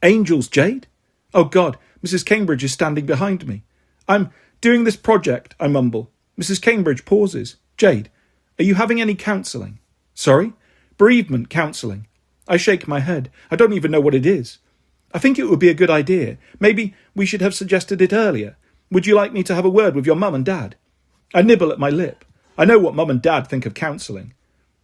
Angels, Jade? Oh God, Mrs. Cambridge is standing behind me. I'm doing this project, I mumble. Mrs. Cambridge pauses. Jade, are you having any counselling? Sorry? Bereavement counselling. I shake my head. I don't even know what it is. I think it would be a good idea. Maybe we should have suggested it earlier. Would you like me to have a word with your mum and dad? I nibble at my lip. I know what mum and dad think of counselling.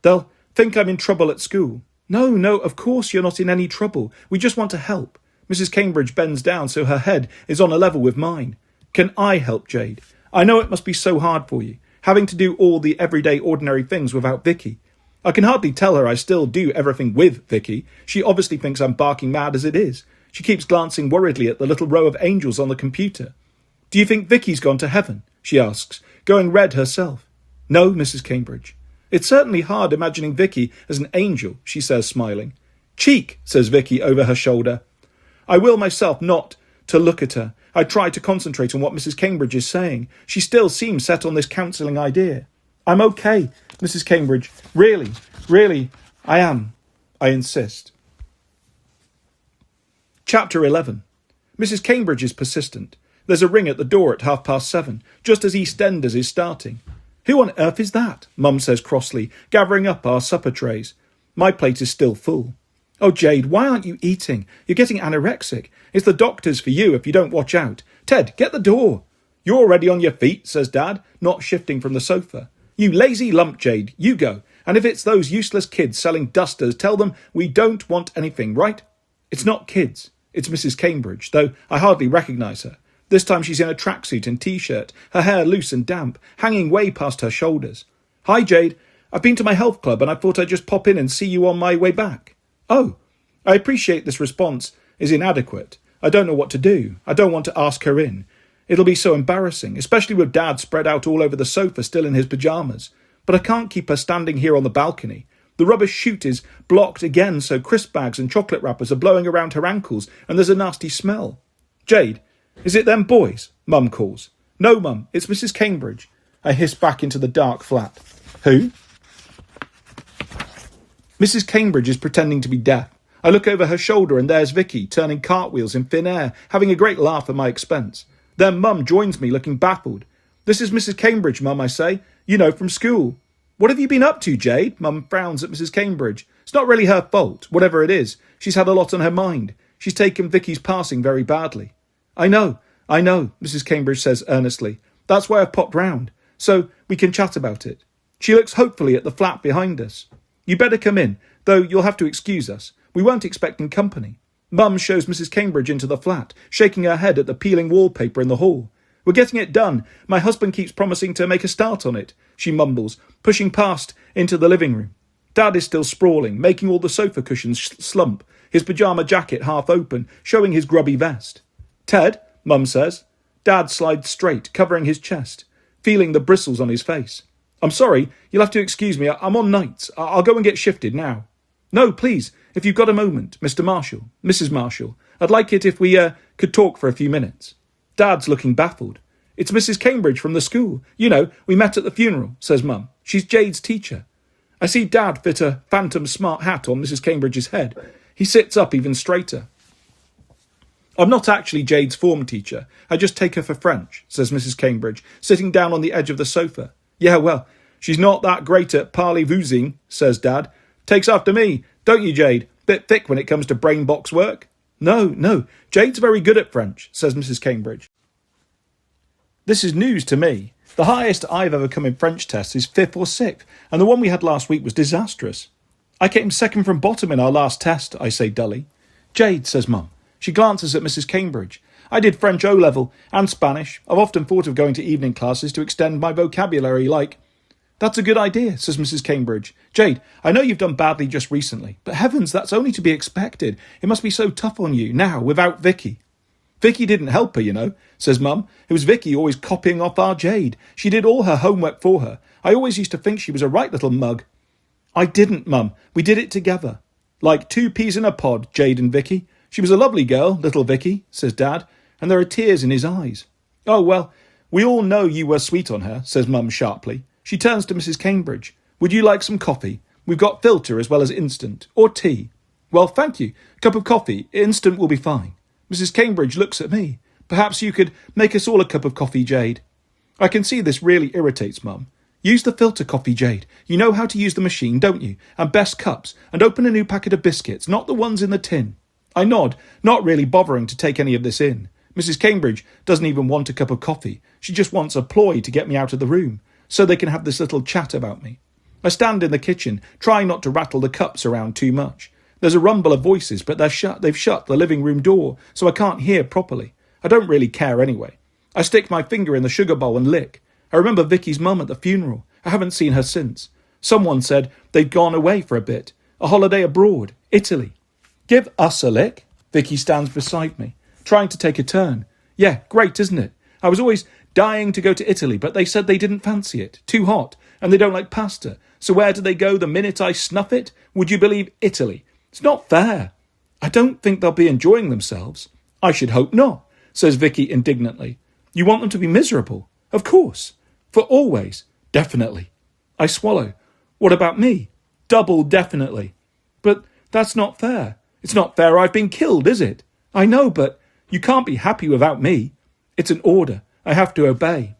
They'll think I'm in trouble at school. No, of course you're not in any trouble. We just want to help. Mrs. Cambridge bends down so her head is on a level with mine. Can I help, Jade? I know it must be so hard for you, having to do all the everyday ordinary things without Vicky. I can hardly tell her I still do everything with Vicky. She obviously thinks I'm barking mad as it is. She keeps glancing worriedly at the little row of angels on the computer. Do you think Vicky's gone to heaven? She asks, going red herself. No, Mrs. Cambridge. It's certainly hard imagining Vicky as an angel, she says, smiling. Cheek, says Vicky over her shoulder. I will myself not to look at her. I try to concentrate on what Mrs. Cambridge is saying. She still seems set on this counselling idea. I'm okay, Mrs. Cambridge. Really, I am. I insist. Chapter 11. Mrs. Cambridge is persistent. There's a ring at the door at 7:30, just as EastEnders is starting. Who on earth is that? Mum says crossly, gathering up our supper trays. My plate is still full. Oh, Jade, why aren't you eating? You're getting anorexic. It's the doctor's for you if you don't watch out. Ted, get the door. You're already on your feet, says Dad, not shifting from the sofa. You lazy lump, Jade, you go. And if it's those useless kids selling dusters, tell them we don't want anything, right? It's not kids. It's Mrs. Cambridge, though I hardly recognise her. This time she's in a tracksuit and T-shirt, her hair loose and damp, hanging way past her shoulders. Hi, Jade. I've been to my health club and I thought I'd just pop in and see you on my way back. Oh, I appreciate this response is inadequate. I don't know what to do. I don't want to ask her in. It'll be so embarrassing, especially with Dad spread out all over the sofa still in his pyjamas. But I can't keep her standing here on the balcony. The rubbish chute is blocked again, so crisp bags and chocolate wrappers are blowing around her ankles and there's a nasty smell. Jade, is it them boys? Mum calls. No, Mum, it's Mrs. Cambridge. I hiss back into the dark flat. Who? Mrs. Cambridge is pretending to be deaf. I look over her shoulder and there's Vicky, turning cartwheels in thin air, having a great laugh at my expense. Then Mum joins me, looking baffled. This is Mrs. Cambridge, Mum, I say. You know, from school. What have you been up to, Jade? Mum frowns at Mrs. Cambridge. It's not really her fault, whatever it is. She's had a lot on her mind. She's taken Vicky's passing very badly. I know, Mrs. Cambridge says earnestly. That's why I've popped round, so we can chat about it. She looks hopefully at the flat behind us. You better come in, though you'll have to excuse us. We weren't expecting company. Mum shows Mrs. Cambridge into the flat, shaking her head at the peeling wallpaper in the hall. We're getting it done. My husband keeps promising to make a start on it, she mumbles, pushing past into the living room. Dad is still sprawling, making all the sofa cushions slump, his pyjama jacket half open, showing his grubby vest. Ted, Mum says. Dad slides straight, covering his chest, feeling the bristles on his face. I'm sorry, you'll have to excuse me. I'm on nights. I'll go and get shifted now. No, please, if you've got a moment, Mr. Marshall, Mrs. Marshall. I'd like it if we could talk for a few minutes. Dad's looking baffled. It's Mrs. Cambridge from the school. You know, we met at the funeral, says Mum. She's Jade's teacher. I see Dad fit a phantom smart hat on Mrs. Cambridge's head. He sits up even straighter. I'm not actually Jade's form teacher. I just take her for French, says Mrs. Cambridge, sitting down on the edge of the sofa. Yeah, well, she's not that great at parley-vousing, says Dad. Takes after me, don't you, Jade? Bit thick when it comes to brain box work. No, Jade's very good at French, says Mrs. Cambridge. This is news to me. The highest I've ever come in French tests is 5th or 6th, and the one we had last week was disastrous. I came second from bottom in our last test, I say dully. Jade, says Mum. She glances at Mrs. Cambridge. I did French O-level and Spanish. I've often thought of going to evening classes to extend my vocabulary like... That's a good idea, says Mrs. Cambridge. Jade, I know you've done badly just recently, but heavens, that's only to be expected. It must be so tough on you, now, without Vicky. Vicky didn't help her, you know, says Mum. It was Vicky always copying off our Jade. She did all her homework for her. I always used to think she was a right little mug. I didn't, Mum. We did it together. Like 2 peas in a pod, Jade and Vicky. She was a lovely girl, little Vicky, says Dad, and there are tears in his eyes. Oh, well, we all know you were sweet on her, says Mum sharply. She turns to Mrs. Cambridge. Would you like some coffee? We've got filter as well as instant. Or tea. Well, thank you. Cup of coffee. Instant will be fine. Mrs. Cambridge looks at me. Perhaps you could make us all a cup of coffee, Jade. I can see this really irritates Mum. Use the filter coffee, Jade. You know how to use the machine, don't you? And best cups. And open a new packet of biscuits, not the ones in the tin. I nod, not really bothering to take any of this in. Mrs. Cambridge doesn't even want a cup of coffee. She just wants a ploy to get me out of the room, so they can have this little chat about me. I stand in the kitchen, trying not to rattle the cups around too much. There's a rumble of voices, but they've shut the living room door, so I can't hear properly. I don't really care anyway. I stick my finger in the sugar bowl and lick. I remember Vicky's mum at the funeral. I haven't seen her since. Someone said they'd gone away for a bit. A holiday abroad. Italy. Give us a lick. Vicky stands beside me, trying to take a turn. Yeah, great, isn't it? I was always dying to go to Italy, but they said they didn't fancy it. Too hot, and they don't like pasta. So where do they go the minute I snuff it? Would you believe Italy? It's not fair. I don't think they'll be enjoying themselves. I should hope not, says Vicky indignantly. You want them to be miserable? Of course. For always. Definitely. I swallow. What about me? Double definitely. But that's not fair. It's not fair I've been killed, is it? I know, but you can't be happy without me. It's an order. I have to obey.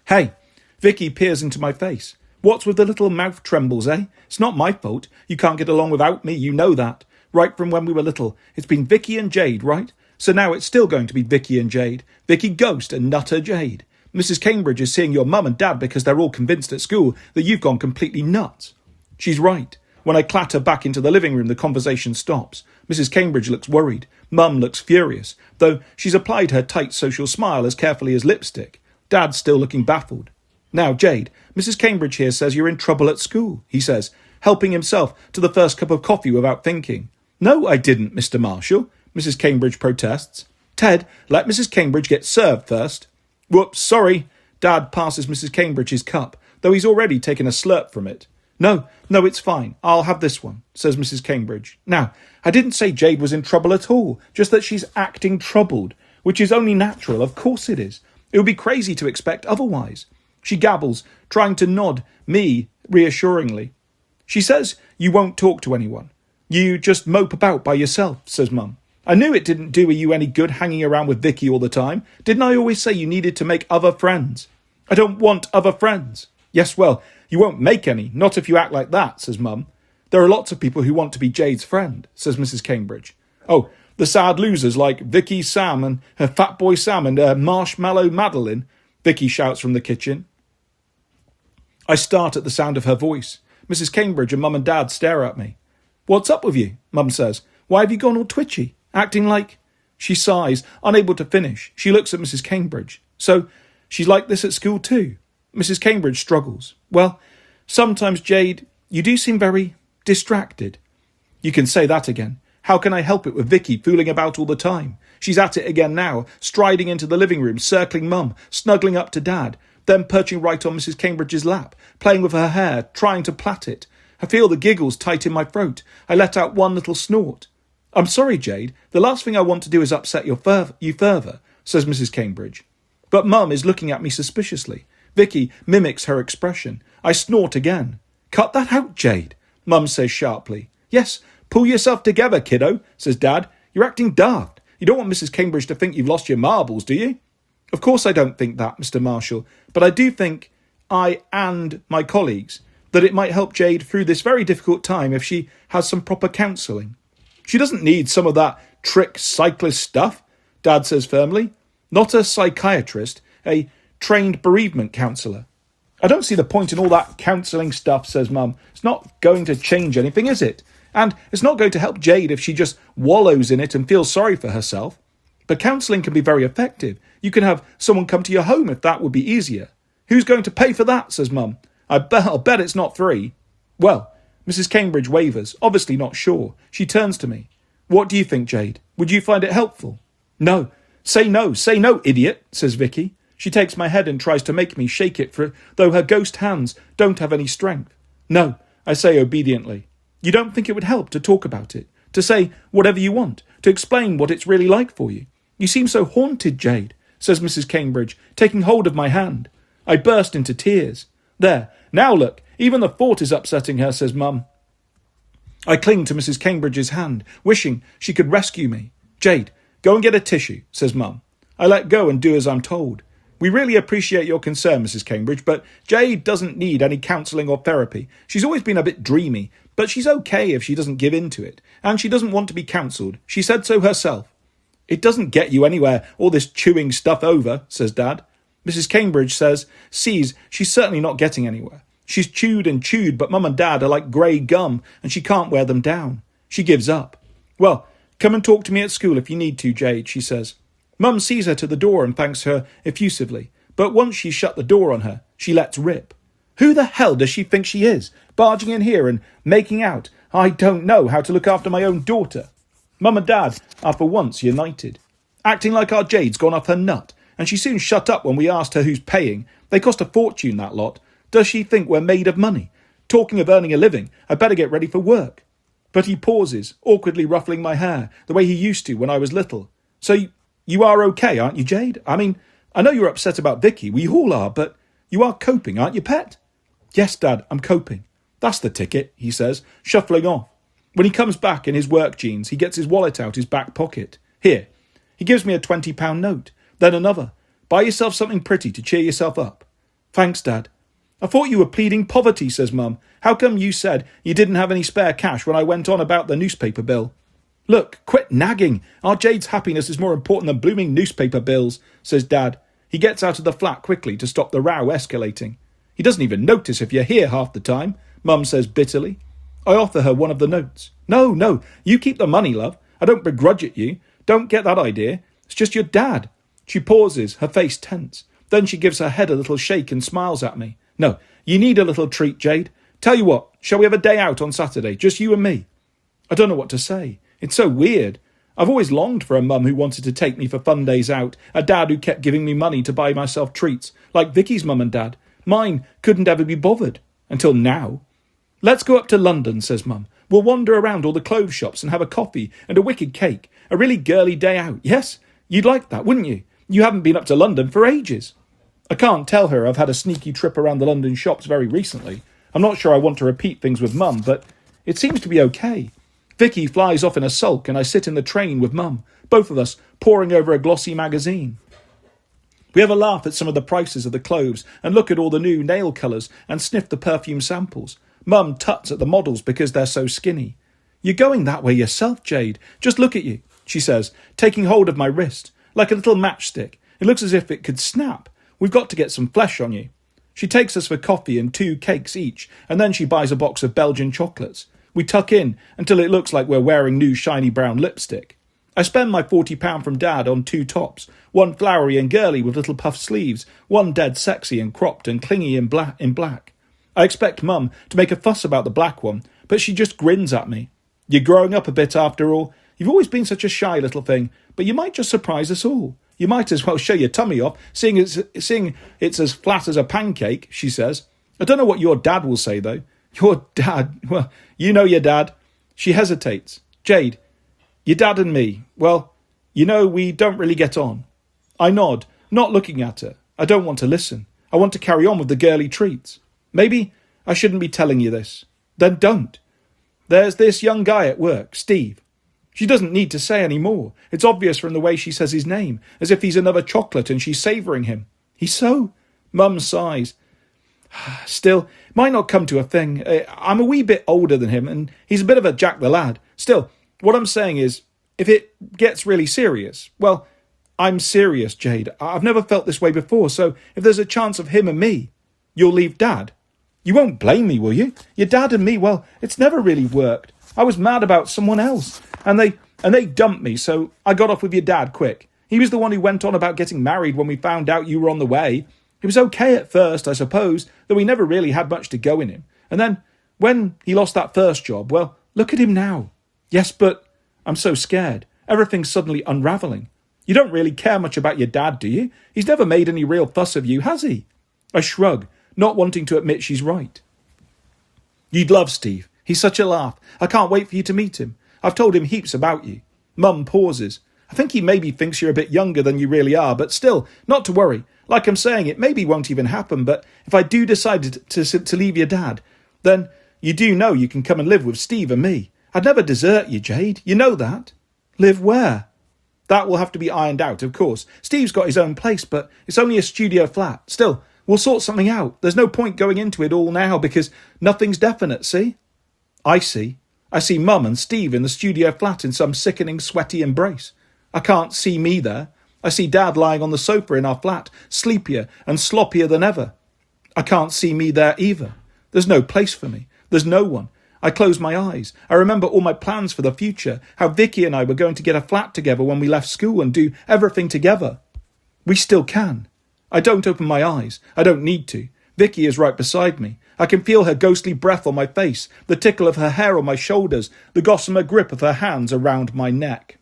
Hey, Vicky peers into my face. What's with the little mouth trembles, eh? It's not my fault. You can't get along without me, you know that. Right from when we were little. It's been Vicky and Jade, right? So now it's still going to be Vicky and Jade. Vicky Ghost and Nutter Jade. Mrs. Cambridge is seeing your mum and dad because they're all convinced at school that you've gone completely nuts. She's right. When I clatter back into the living room, the conversation stops. Mrs. Cambridge looks worried. Mum looks furious, though she's applied her tight social smile as carefully as lipstick. Dad's still looking baffled. Now, Jade, Mrs. Cambridge here says you're in trouble at school, he says, helping himself to the first cup of coffee without thinking. No, I didn't, Mr. Marshall, Mrs. Cambridge protests. Ted, let Mrs. Cambridge get served first. Whoops, sorry. Dad passes Mrs. Cambridge his cup, though he's already taken a slurp from it. No, it's fine. I'll have this one, says Mrs. Cambridge. Now, I didn't say Jade was in trouble at all, just that she's acting troubled, which is only natural. Of course it is. It would be crazy to expect otherwise. She gabbles, trying to nod me reassuringly. She says you won't talk to anyone. You just mope about by yourself, says Mum. I knew it didn't do you any good hanging around with Vicky all the time. Didn't I always say you needed to make other friends? I don't want other friends. Yes, well, you won't make any, not if you act like that, says Mum. There are lots of people who want to be Jade's friend, says Mrs. Cambridge. Oh, the sad losers like Vicky, Sam, and her fat boy Sam, and Marshmallow Madeline, Vicky shouts from the kitchen. I start at the sound of her voice. Mrs. Cambridge and Mum and Dad stare at me. What's up with you? Mum says. Why have you gone all twitchy? Acting like... She sighs, unable to finish. She looks at Mrs. Cambridge. So, she's like this at school too? Mrs. Cambridge struggles. Well, sometimes, Jade, you do seem very distracted. You can say that again. How can I help it with Vicky fooling about all the time? She's at it again now, striding into the living room, circling Mum, snuggling up to Dad, then perching right on Mrs. Cambridge's lap, playing with her hair, trying to plait it. I feel the giggles tight in my throat. I let out one little snort. I'm sorry, Jade. The last thing I want to do is upset you further, says Mrs. Cambridge. But Mum is looking at me suspiciously. Vicky mimics her expression. I snort again. Cut that out, Jade, Mum says sharply. Yes, pull yourself together, kiddo, says Dad. You're acting daft. You don't want Mrs. Cambridge to think you've lost your marbles, do you? Of course I don't think that, Mr. Marshall, but I do think, I and my colleagues, that it might help Jade through this very difficult time if she has some proper counselling. She doesn't need some of that trick cyclist stuff, Dad says firmly. Not a psychiatrist, a trained bereavement counsellor. I don't see the point in all that counselling stuff, says Mum. It's not going to change anything, is it? And it's not going to help Jade if she just wallows in it and feels sorry for herself. But counselling can be very effective. You can have someone come to your home if that would be easier. Who's going to pay for that, says Mum. I'll bet it's not free. Well, Mrs. Cambridge wavers, obviously not sure. She turns to me. What do you think, Jade? Would you find it helpful? No, say no, idiot, says Vicky. She takes my head and tries to make me shake it, though her ghost hands don't have any strength. No, I say obediently. You don't think it would help to talk about it, to say whatever you want, to explain what it's really like for you? You seem so haunted, Jade, says Mrs. Cambridge, taking hold of my hand. I burst into tears. There, now look, even the thought is upsetting her, says Mum. I cling to Mrs. Cambridge's hand, wishing she could rescue me. Jade, go and get a tissue, says Mum. I let go and do as I'm told. We really appreciate your concern, Mrs. Cambridge, but Jade doesn't need any counselling or therapy. She's always been a bit dreamy, but she's okay if she doesn't give in to it, and she doesn't want to be counselled. She said so herself. It doesn't get you anywhere, all this chewing stuff over, says Dad. Mrs. Cambridge sees she's certainly not getting anywhere. She's chewed and chewed, but Mum and Dad are like grey gum, and she can't wear them down. She gives up. Well, come and talk to me at school if you need to, Jade, she says. Mum sees her to the door and thanks her effusively, but once she's shut the door on her, she lets rip. Who the hell does she think she is, barging in here and making out I don't know how to look after my own daughter? Mum and Dad are for once united, acting like our Jade's gone off her nut, and she soon shut up when we asked her who's paying. They cost a fortune, that lot. Does she think we're made of money? Talking of earning a living, I'd better get ready for work. But he pauses, awkwardly ruffling my hair, the way he used to when I was little. So you are okay, aren't you, Jade? I mean, I know you're upset about Vicky, we all are, but you are coping, aren't you, pet? Yes, Dad, I'm coping. That's the ticket, he says, shuffling off. When he comes back in his work jeans, he gets his wallet out his back pocket. Here. He gives me a £20 note, then another. Buy yourself something pretty to cheer yourself up. Thanks, Dad. I thought you were pleading poverty, says Mum. How come you said you didn't have any spare cash when I went on about the newspaper bill? Look, quit nagging. Our Jade's happiness is more important than blooming newspaper bills, says Dad. He gets out of the flat quickly to stop the row escalating. He doesn't even notice if you're here half the time, Mum says bitterly. I offer her one of the notes. No, you keep the money, love. I don't begrudge it you. Don't get that idea. It's just your dad. She pauses, her face tense. Then she gives her head a little shake and smiles at me. No, you need a little treat, Jade. Tell you what, shall we have a day out on Saturday, just you and me? I don't know what to say. It's so weird. I've always longed for a mum who wanted to take me for fun days out, a dad who kept giving me money to buy myself treats, like Vicky's mum and dad. Mine couldn't ever be bothered. Until now. Let's go up to London, says Mum. We'll wander around all the clothes shops and have a coffee and a wicked cake. A really girly day out. Yes? You'd like that, wouldn't you? You haven't been up to London for ages. I can't tell her I've had a sneaky trip around the London shops very recently. I'm not sure I want to repeat things with Mum, but it seems to be okay. Vicky flies off in a sulk and I sit in the train with Mum, both of us poring over a glossy magazine. We have a laugh at some of the prices of the clothes and look at all the new nail colours and sniff the perfume samples. Mum tuts at the models because they're so skinny. You're going that way yourself, Jade. Just look at you, she says, taking hold of my wrist, like a little matchstick. It looks as if it could snap. We've got to get some flesh on you. She takes us for coffee and 2 cakes each, and then she buys a box of Belgian chocolates. We tuck in until it looks like we're wearing new shiny brown lipstick. I spend my £40 from Dad on 2 tops, one flowery and girly with little puff sleeves, one dead sexy and cropped and clingy in black. I expect Mum to make a fuss about the black one, but she just grins at me. You're growing up a bit after all. You've always been such a shy little thing, but you might just surprise us all. You might as well show your tummy off, seeing it's as flat as a pancake, she says. I don't know what your dad will say, though. Your dad? Well, you know your dad. She hesitates. Jade, your dad and me, well, you know, we don't really get on. I nod, not looking at her. I don't want to listen. I want to carry on with the girly treats. Maybe I shouldn't be telling you this. Then don't. There's this young guy at work, Steve. She doesn't need to say any more. It's obvious from the way she says his name, as if he's another chocolate and she's savouring him. He's so... Mum sighs. Still, might not come to a thing. I'm a wee bit older than him, and he's a bit of a Jack the Lad. Still, what I'm saying is, if it gets really serious, well, I'm serious, Jade. I've never felt this way before, so if there's a chance of him and me, you'll leave Dad. You won't blame me, will you? Your dad and me, well, it's never really worked. I was mad about someone else, and they dumped me, so I got off with your dad quick. He was the one who went on about getting married when we found out you were on the way. It was okay at first, I suppose, though he never really had much to go in him. And then, when he lost that first job, well, look at him now. Yes, but I'm so scared. Everything's suddenly unravelling. You don't really care much about your dad, do you? He's never made any real fuss of you, has he? I shrug, not wanting to admit she's right. You'd love Steve. He's such a laugh. I can't wait for you to meet him. I've told him heaps about you. Mum pauses. I think he maybe thinks you're a bit younger than you really are, but still, not to worry. Like I'm saying, it maybe won't even happen, but if I do decide to leave your dad, then you do know you can come and live with Steve and me. I'd never desert you, Jade. You know that. Live where? That will have to be ironed out, of course. Steve's got his own place, but it's only a studio flat. Still, we'll sort something out. There's no point going into it all now because nothing's definite, see? I see. I see Mum and Steve in the studio flat in some sickening, sweaty embrace. I can't see me there. I see Dad lying on the sofa in our flat, sleepier and sloppier than ever. I can't see me there either. There's no place for me. There's no one. I close my eyes. I remember all my plans for the future, how Vicky and I were going to get a flat together when we left school and do everything together. We still can. I don't open my eyes. I don't need to. Vicky is right beside me. I can feel her ghostly breath on my face, the tickle of her hair on my shoulders, the gossamer grip of her hands around my neck.